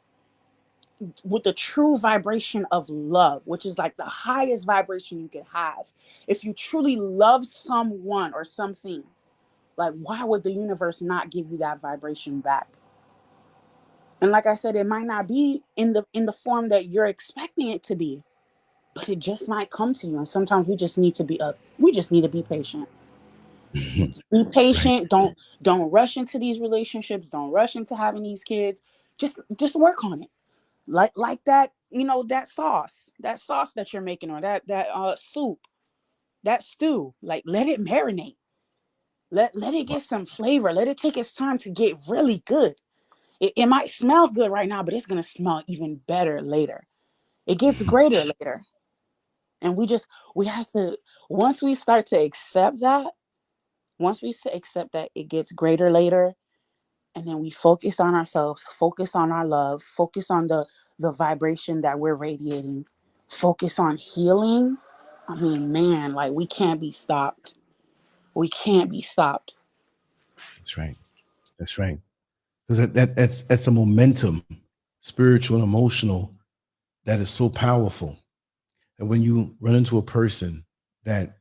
with the true vibration of love, which is like the highest vibration you could have? If you truly love someone or something, like, why would the universe not give you that vibration back? And like I said, it might not be in the form that you're expecting it to be, but it just might come to you. And sometimes we just need to be patient. Be right. patient. Don't rush into these relationships. Don't rush into having these kids. Just work on it. Like that, that sauce that you're making, or that soup, that stew. Like, let it marinate. Let it get some flavor. Let it take its time to get really good. It might smell good right now, but it's gonna smell even better later. It gets greater later. And we have to, once we start to accept that, it gets greater later. And then we focus on ourselves, focus on our love, focus on the vibration that we're radiating, focus on healing. I mean, man, like, we can't be stopped. We can't be stopped. That's right. That's right. Because that's a momentum, spiritual and emotional, that is so powerful. And when you run into a person that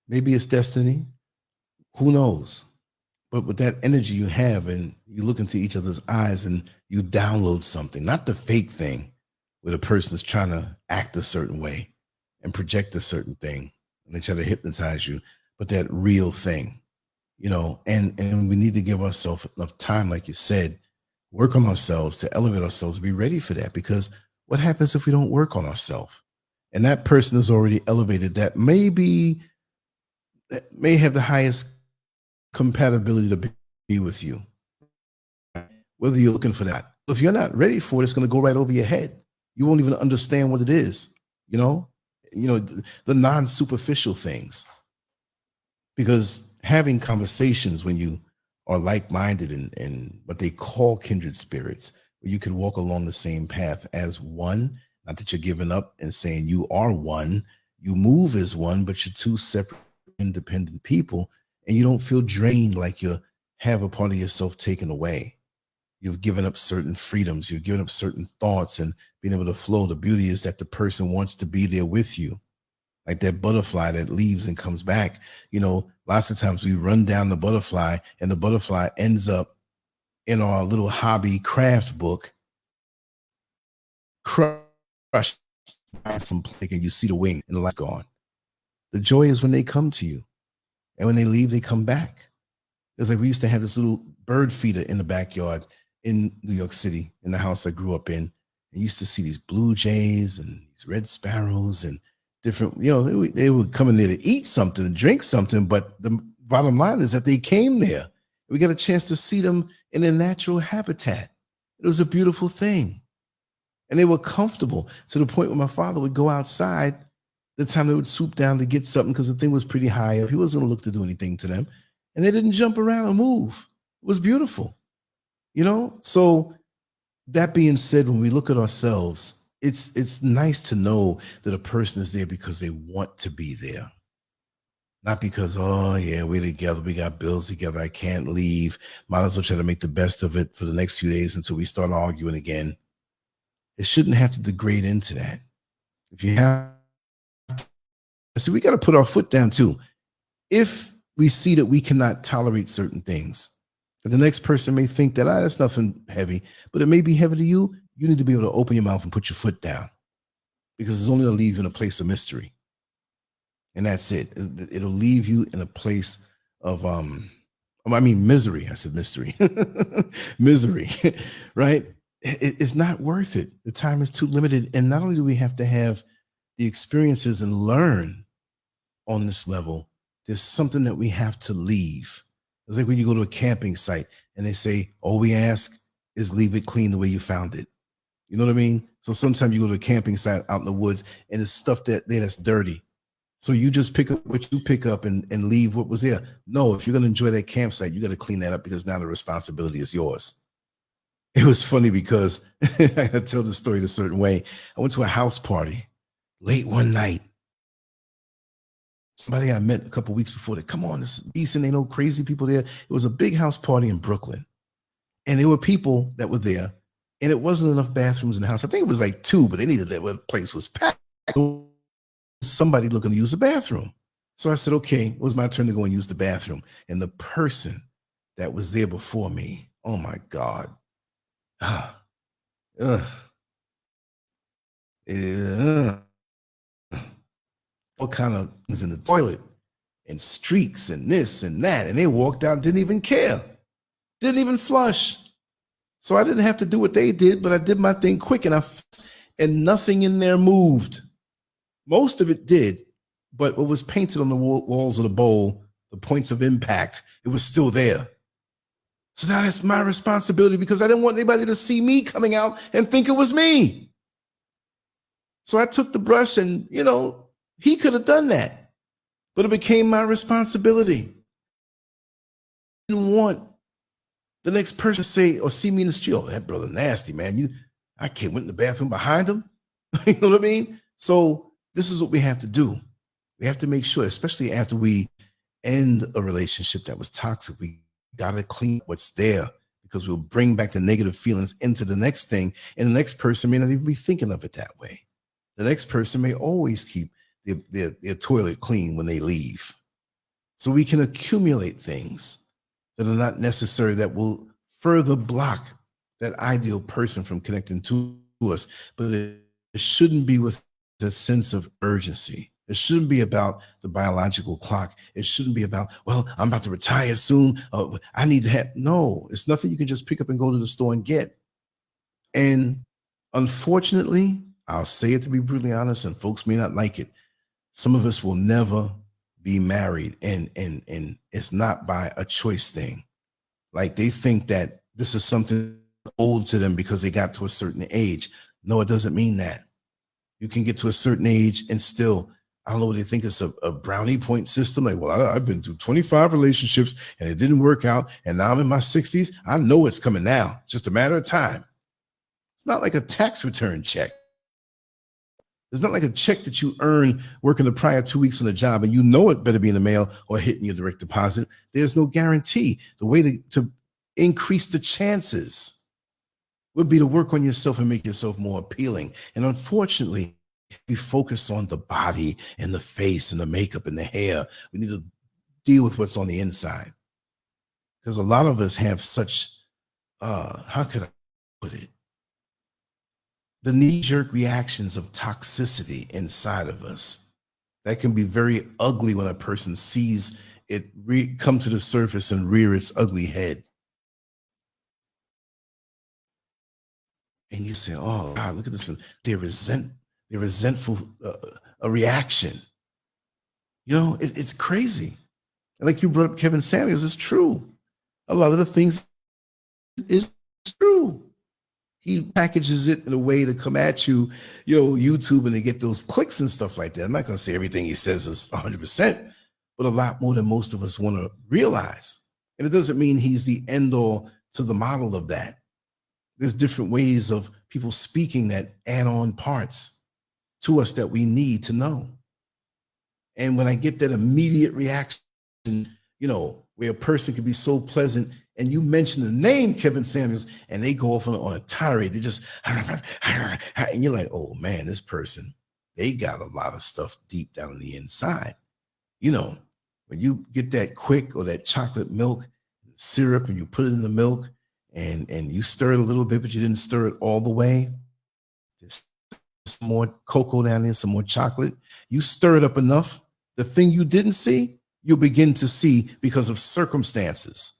maybe it's destiny, who knows? But with that energy you have, and you look into each other's eyes and you download something, not the fake thing where the person is trying to act a certain way and project a certain thing and they try to hypnotize you, but that real thing, and we need to give ourselves enough time, like you said, work on ourselves, to elevate ourselves, to be ready for that. Because what happens if we don't work on ourselves? And that person is already elevated, that may have the highest compatibility to be with you, whether you're looking for that. If you're not ready for it, it's going to go right over your head. You won't even understand what it is, the non-superficial things. Because having conversations when you are like-minded and what they call kindred spirits, where you can walk along the same path as one, not that you're giving up and saying you are one, you move as one, but you're two separate, independent people, and you don't feel drained like you have a part of yourself taken away. You've given up certain freedoms, you've given up certain thoughts and being able to flow. The beauty is that the person wants to be there with you. Like that butterfly that leaves and comes back. Lots of times we run down the butterfly and the butterfly ends up in our little hobby craft book, crushed by some plague, and you see the wing and the light's gone. The joy is when they come to you, and when they leave, they come back. It's like we used to have this little bird feeder in the backyard in New York City, in the house I grew up in. And used to see these blue jays and these red sparrows and different, they would come in there to eat something and drink something. But the bottom line is that they came there. We got a chance to see them in their natural habitat. It was a beautiful thing. And they were comfortable to the point where my father would go outside the time they would swoop down to get something, because the thing was pretty high up. He wasn't going to look to do anything to them. And they didn't jump around or move. It was beautiful. So that being said, when we look at ourselves, it's nice to know that a person is there because they want to be there. Not because, oh yeah, we're together, we got bills together, I can't leave. Might as well try to make the best of it for the next few days until we start arguing again. It shouldn't have to degrade into that. If you have to, we got to put our foot down too. If we see that we cannot tolerate certain things, that the next person may think that, that's nothing heavy, but it may be heavy to you, you need to be able to open your mouth and put your foot down, because it's only going to leave you in a place of mystery. And that's it. It'll leave you in a place of, misery. I said mystery. Misery, right? It's not worth it. The time is too limited. And not only do we have to have the experiences and learn on this level, there's something that we have to leave. It's like when you go to a camping site and they say, all we ask is leave it clean the way you found it. You know what I mean? So sometimes you go to a camping site out in the woods and it's stuff that's dirty. So you just pick up what you pick up and leave what was there. No, if you're going to enjoy that campsite, you got to clean that up, because now the responsibility is yours. It was funny because I tell the story a certain way. I went to a house party late one night. Somebody I met a couple of weeks before, come on, this is decent. Ain't no crazy people there. It was a big house party in Brooklyn. And there were people that were there, and it wasn't enough bathrooms in the house. I think it was like 2, but they needed that. The place was packed. Somebody looking to use the bathroom. So I said, okay, it was my turn to go and use the bathroom. And the person that was there before me, oh my God. All kind of things in the toilet and streaks and this and that. And they walked out, didn't even care. Didn't even flush. So I didn't have to do what they did, but I did my thing quick enough, and nothing in there moved. Most of it did, but what was painted on the walls of the bowl, the points of impact, it was still there. So now that's my responsibility, because I didn't want anybody to see me coming out and think it was me. So I took the brush and, He could have done that, but it became my responsibility. I didn't want the next person to say or see me in the street, oh, that brother nasty, man. I can't went in the bathroom behind him. You know what I mean? So this is what we have to do. We have to make sure, especially after we end a relationship that was toxic, we got to clean what's there, because we'll bring back the negative feelings into the next thing. And the next person may not even be thinking of it that way. The next person may always keep their toilet clean when they leave. So we can accumulate things that are not necessary, that will further block that ideal person from connecting to us. But it shouldn't be with a sense of urgency. It shouldn't be about the biological clock. It shouldn't be about, well, I'm about to retire soon. I need to have, no, it's nothing you can just pick up and go to the store and get. And unfortunately, I'll say it to be brutally honest, and folks may not like it, some of us will never be married, and it's not by a choice thing. Like, they think that this is something old to them because they got to a certain age. No, it doesn't mean that. You can get to a certain age and still, I don't know what they think, it's a brownie point system. Like, well, I've been through 25 relationships and it didn't work out, and now I'm in my 60s. I know it's coming now, just a matter of time. It's not like a tax return check. It's not like a check that you earn working the prior 2 weeks on the job and you know it better be in the mail or hitting your direct deposit. There's no guarantee. The way to increase the chances would be to work on yourself and make yourself more appealing. And unfortunately, we focus on the body and the face and the makeup and the hair. We need to deal with what's on the inside. Because a lot of us have such, how could I put it? The knee-jerk reactions of toxicity inside of us that can be very ugly when a person sees it come to the surface and rear its ugly head. And you say, oh God, look at this. And they're resentful, a reaction. You know, it's crazy. Like you brought up Kevin Samuels, it's true. A lot of the things is true. He packages it in a way to come at you, YouTube, and to get those clicks and stuff like that. I'm not going to say everything he says is 100%, but a lot more than most of us want to realize. And it doesn't mean he's the end all to the model of that. There's different ways of people speaking that add on parts to us that we need to know. And when I get that immediate reaction, where a person can be so pleasant, and you mention the name Kevin Samuels and they go off on a tirade, they just, and you're like, oh man, this person, they got a lot of stuff deep down on the inside. When you get that quick or that chocolate milk syrup and you put it in the milk and you stir it a little bit, but you didn't stir it all the way. There's some more cocoa down there, some more chocolate. You stir it up enough, the thing you didn't see, you'll begin to see because of circumstances.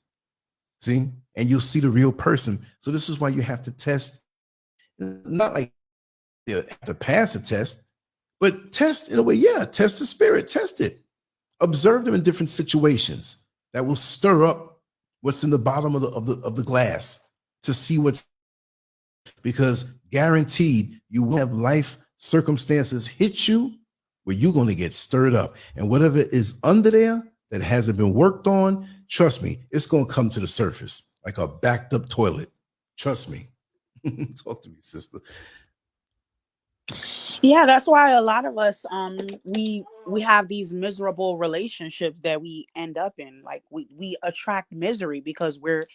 See, and you'll see the real person. So this is why you have to test, not like you have to pass a test, but test in a way. Yeah, test the spirit, test it. Observe them in different situations that will stir up what's in the bottom of the glass to see what's, because guaranteed you will have life circumstances hit you where you're going to get stirred up, and whatever is under there that hasn't been worked on, trust me, it's going to come to the surface like a backed up toilet. Trust me. Talk to me, sister. Yeah, that's why a lot of us we have these miserable relationships that we end up in. Like we attract misery because we're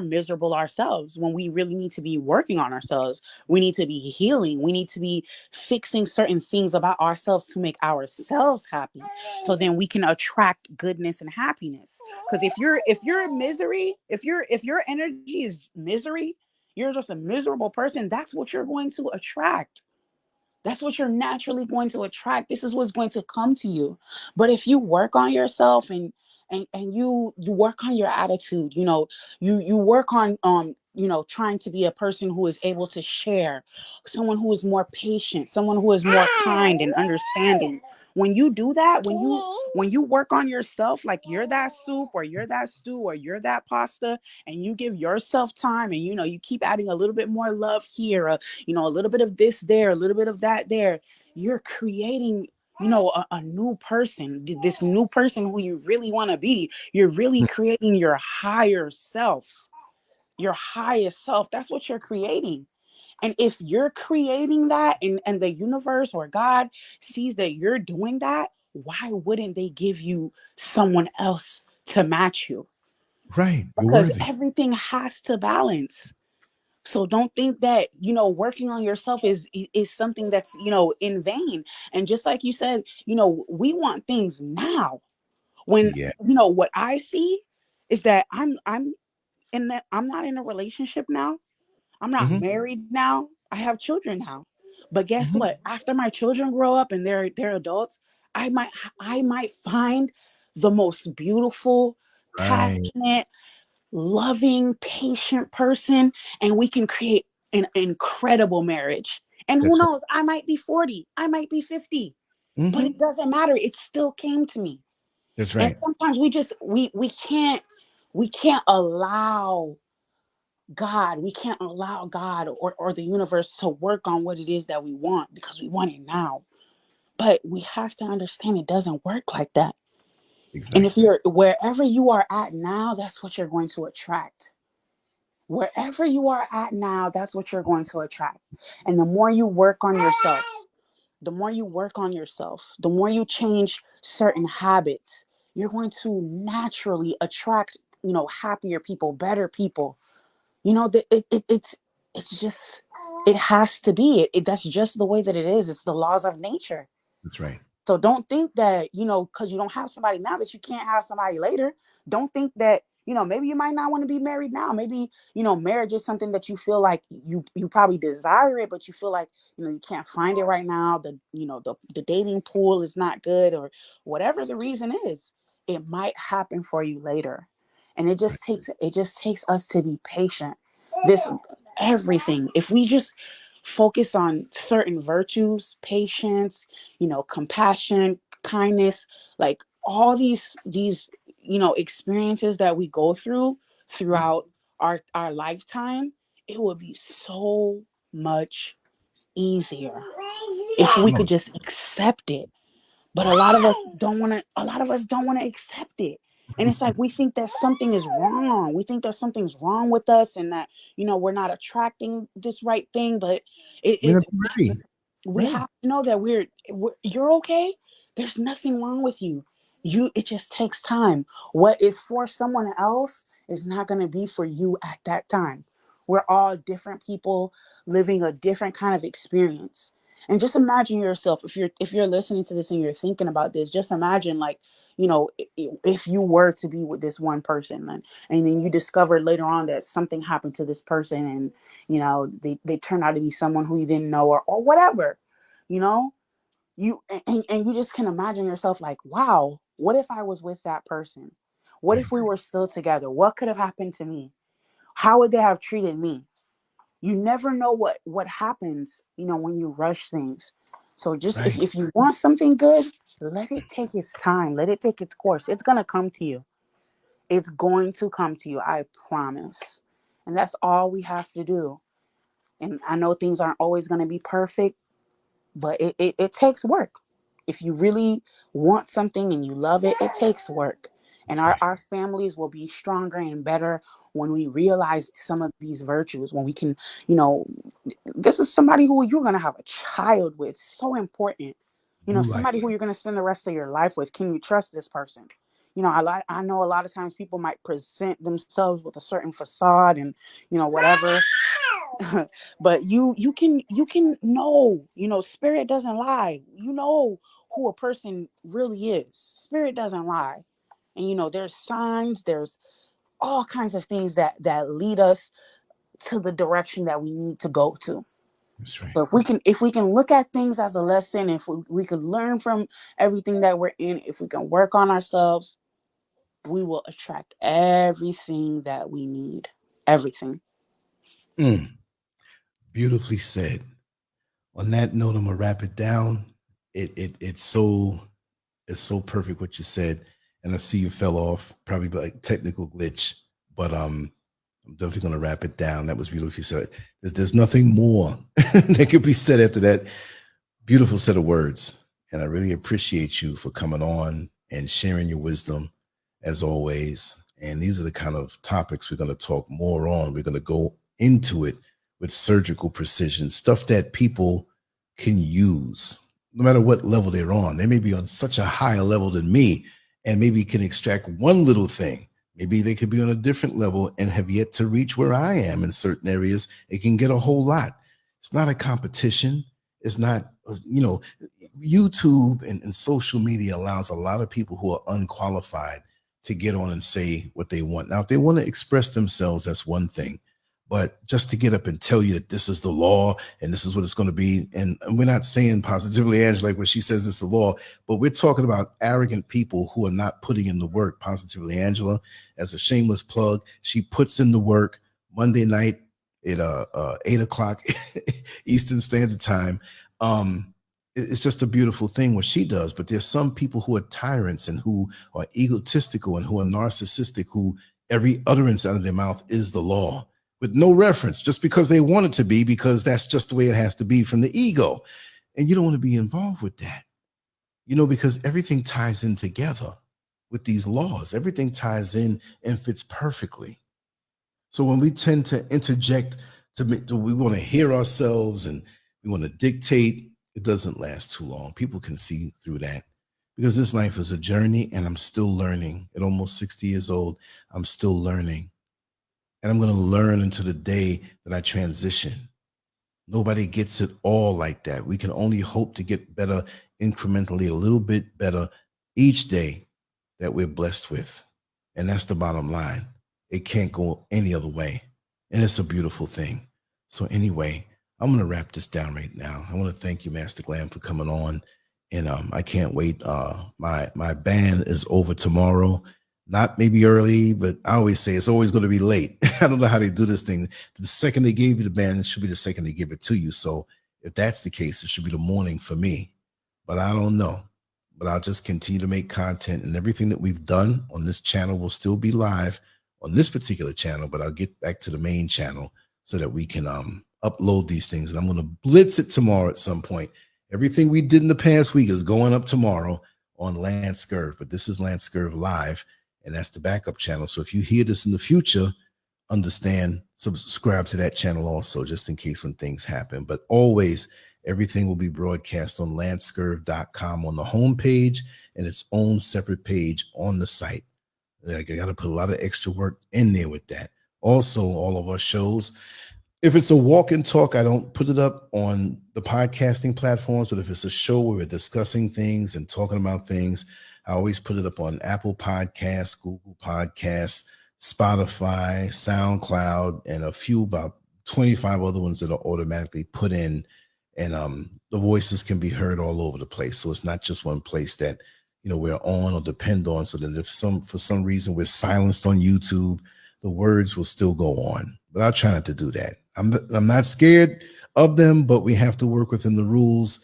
miserable ourselves, when we really need to be working on ourselves. We need to be healing. We need to be fixing certain things about ourselves to make ourselves happy, so then we can attract goodness and happiness. Because if you're misery, if your energy is misery, you're just a miserable person, that's what you're going to attract. That's what you're naturally going to attract. This is what's going to come to you. But if you work on yourself and you work on your attitude, you work on trying to be a person who is able to share, someone who is more patient, someone who is more kind and understanding. When you do that, when you work on yourself, like you're that soup or you're that stew or you're that pasta, and you give yourself time, and you keep adding a little bit more love here, a little bit of this there, a little bit of that there, you're creating a new person, this new person who you really want to be. You're really creating your higher self, your highest self. That's what you're creating. And if you're creating that, and the universe or God sees that you're doing that, why wouldn't they give you someone else to match you? Right. You're Because worthy. everything has to balance. So don't think that, working on yourself is something that's, in vain. And just like you said, we want things now. When, Yeah. what I see is that I'm not in a relationship now. I'm not Hmm. married now. I have children now. But guess Hmm. what? After my children grow up and they're adults, I might find the most beautiful, Right. passionate, loving, patient person, and we can create an incredible marriage. And who That's right. knows, I might be 40, I might be 50, but Hmm. it doesn't matter. It still came to me. That's And right. sometimes we can't allow God or the universe to work on what it is that we want because we want it now. But we have to understand it doesn't work like that. And if Exactly. you're wherever you are at now, that's what you're going to attract. Wherever you are at now, that's what you're going to attract. And the more you work on yourself, the more you change certain habits, you're going to naturally attract, happier people, better people. It's just, it has to be that's just the way that it is. It's the laws of nature. That's right. So don't think that, because you don't have somebody now, that you can't have somebody later. Don't think that, maybe you might not want to be married now. Maybe, marriage is something that you feel like you probably desire it, but you feel like, you can't find it right now. The dating pool is not good, or whatever the reason is. It might happen for you later. And Right. it just takes us to be patient. This everything. If we just focus on certain virtues, patience, compassion, kindness, like all these experiences that we go throughout our lifetime, it would be so much easier if we No. could just accept it. But a lot of us don't want to accept it. And it's like we think that something is wrong. We think that something's wrong with us, and that we're not attracting this right thing. But We're it not ready. we Right. have to know that you're okay. There's nothing wrong with you. It just takes time. What is for someone else is not going to be for you at that time. We're all different people living a different kind of experience. And just imagine yourself, if you're listening to this and you're thinking about this, just imagine, like, if you were to be with this one person, and then you discover later on that something happened to this person, and they turn out to be someone who you didn't know, or whatever, you know and you just can imagine yourself like, wow, what if I was with that person? What Right. if we were still together? What could have happened to me? How would they have treated me? You never know what happens, when you rush things. So just, if, Right. if you want something good, let it take its time, let it take its course. It's going to come to you. It's going to come to you, I promise. And that's all we have to do. And I know things aren't always going to be perfect, but it takes work. If you really want something and you love it, it takes work. And That's our, right. our families will be stronger and better when we realize some of these virtues, when we can, you know, this is somebody who you're going to have a child with. So important. New life. Somebody who you're going to spend the rest of your life with. Can you trust this person? I know a lot of times people might present themselves with a certain facade, and whatever. But you can know, spirit doesn't lie. You know who a person really is. Spirit doesn't lie. And there's signs, there's all kinds of things that lead us to the direction that we need to go to. That's right. So if we can look at things as a lesson, if we could learn from everything that we're in, if we can work on ourselves, we will attract everything that we need. Everything. Mm, beautifully said. On that note, I'm gonna wrap it down. It's so perfect what you said, and I see you fell off, probably like technical glitch, but I'm definitely gonna wrap it down. That was beautifully said. There's nothing more that could be said after that beautiful set of words. And I really appreciate you for coming on and sharing your wisdom as always. And these are the kind of topics we're going to talk more on. We're going to go into it with surgical precision, stuff that people can use no matter what level they're on. They may be on such a higher level than me and maybe can extract one little thing. Maybe they could be on a different level and have yet to reach where I am in certain areas. It can get a whole lot. It's not a competition. It's not, YouTube and social media allows a lot of people who are unqualified to get on and say what they want. Now, if they want to express themselves, that's one thing. But just to get up and tell you that this is the law and this is what it's going to be, and we're not saying positively, Angela, like when she says it's the law, but we're talking about arrogant people who are not putting in the work. Positively, Angela, as a shameless plug, she puts in the work Monday night at 8 o'clock Eastern Standard Time. It's just a beautiful thing what she does. But there's some people who are tyrants and who are egotistical and who are narcissistic, who every utterance out of their mouth is the law, with no reference, just because they want it to be, because that's just the way it has to be from the ego. And you don't want to be involved with that, because everything ties in together with these laws. Everything ties in and fits perfectly. So when we tend to interject, we want to hear ourselves and we want to dictate, it doesn't last too long. People can see through that, because this life is a journey and I'm still learning. At almost 60 years old, I'm still learning. And I'm going to learn until the day that I transition. Nobody gets it all like that. We can only hope to get better incrementally, a little bit better each day that we're blessed with. And that's the bottom line. It can't go any other way. And it's a beautiful thing. So anyway, I'm going to wrap this down right now. I want to thank you, Master Glam, for coming on. And I can't wait. My band is over tomorrow. Not maybe early, but I always say it's always going to be late. I don't know how they do this thing. The second they gave you the band, it should be the second they give it to you. So if that's the case, it should be the morning for me. But I don't know. But I'll just continue to make content, and everything that we've done on this channel will still be live on this particular channel, but I'll get back to the main channel so that we can upload these things. And I'm going to blitz it tomorrow at some point. Everything we did in the past week is going up tomorrow on LANCESCURV, but this is LANCESCURV Live. And that's the backup channel. So if you hear this in the future, understand, subscribe to that channel also, just in case when things happen. But always, everything will be broadcast on LANCESCURV.com on the homepage and its own separate page on the site. I got to put a lot of extra work in there with that. Also, all of our shows, if it's a walk and talk, I don't put it up on the podcasting platforms, but if it's a show where we're discussing things and talking about things, I always put it up on Apple Podcasts, Google Podcasts, Spotify, SoundCloud, and a few, about 25 other ones that are automatically put in. And the voices can be heard all over the place. So it's not just one place that, we're on or depend on, so that if for some reason we're silenced on YouTube, the words will still go on. But I'll try not to do that. I'm not scared of them, but we have to work within the rules,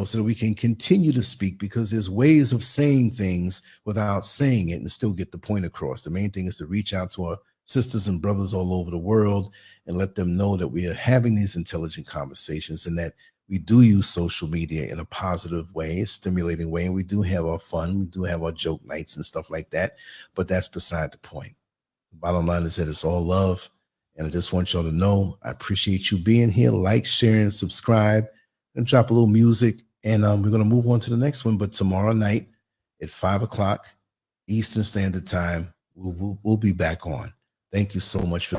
so that we can continue to speak, because there's ways of saying things without saying it and still get the point across. The main thing is to reach out to our sisters and brothers all over the world and let them know that we are having these intelligent conversations and that we do use social media in a positive way, a stimulating way. And we do have our fun. We do have our joke nights and stuff like that, but that's beside the point. The bottom line is that it's all love. And I just want y'all to know, I appreciate you being here. Like, share, and subscribe. And drop a little music, and we're going to move on to the next one. But tomorrow night at 5 o'clock Eastern Standard Time, we'll be back on. Thank you so much for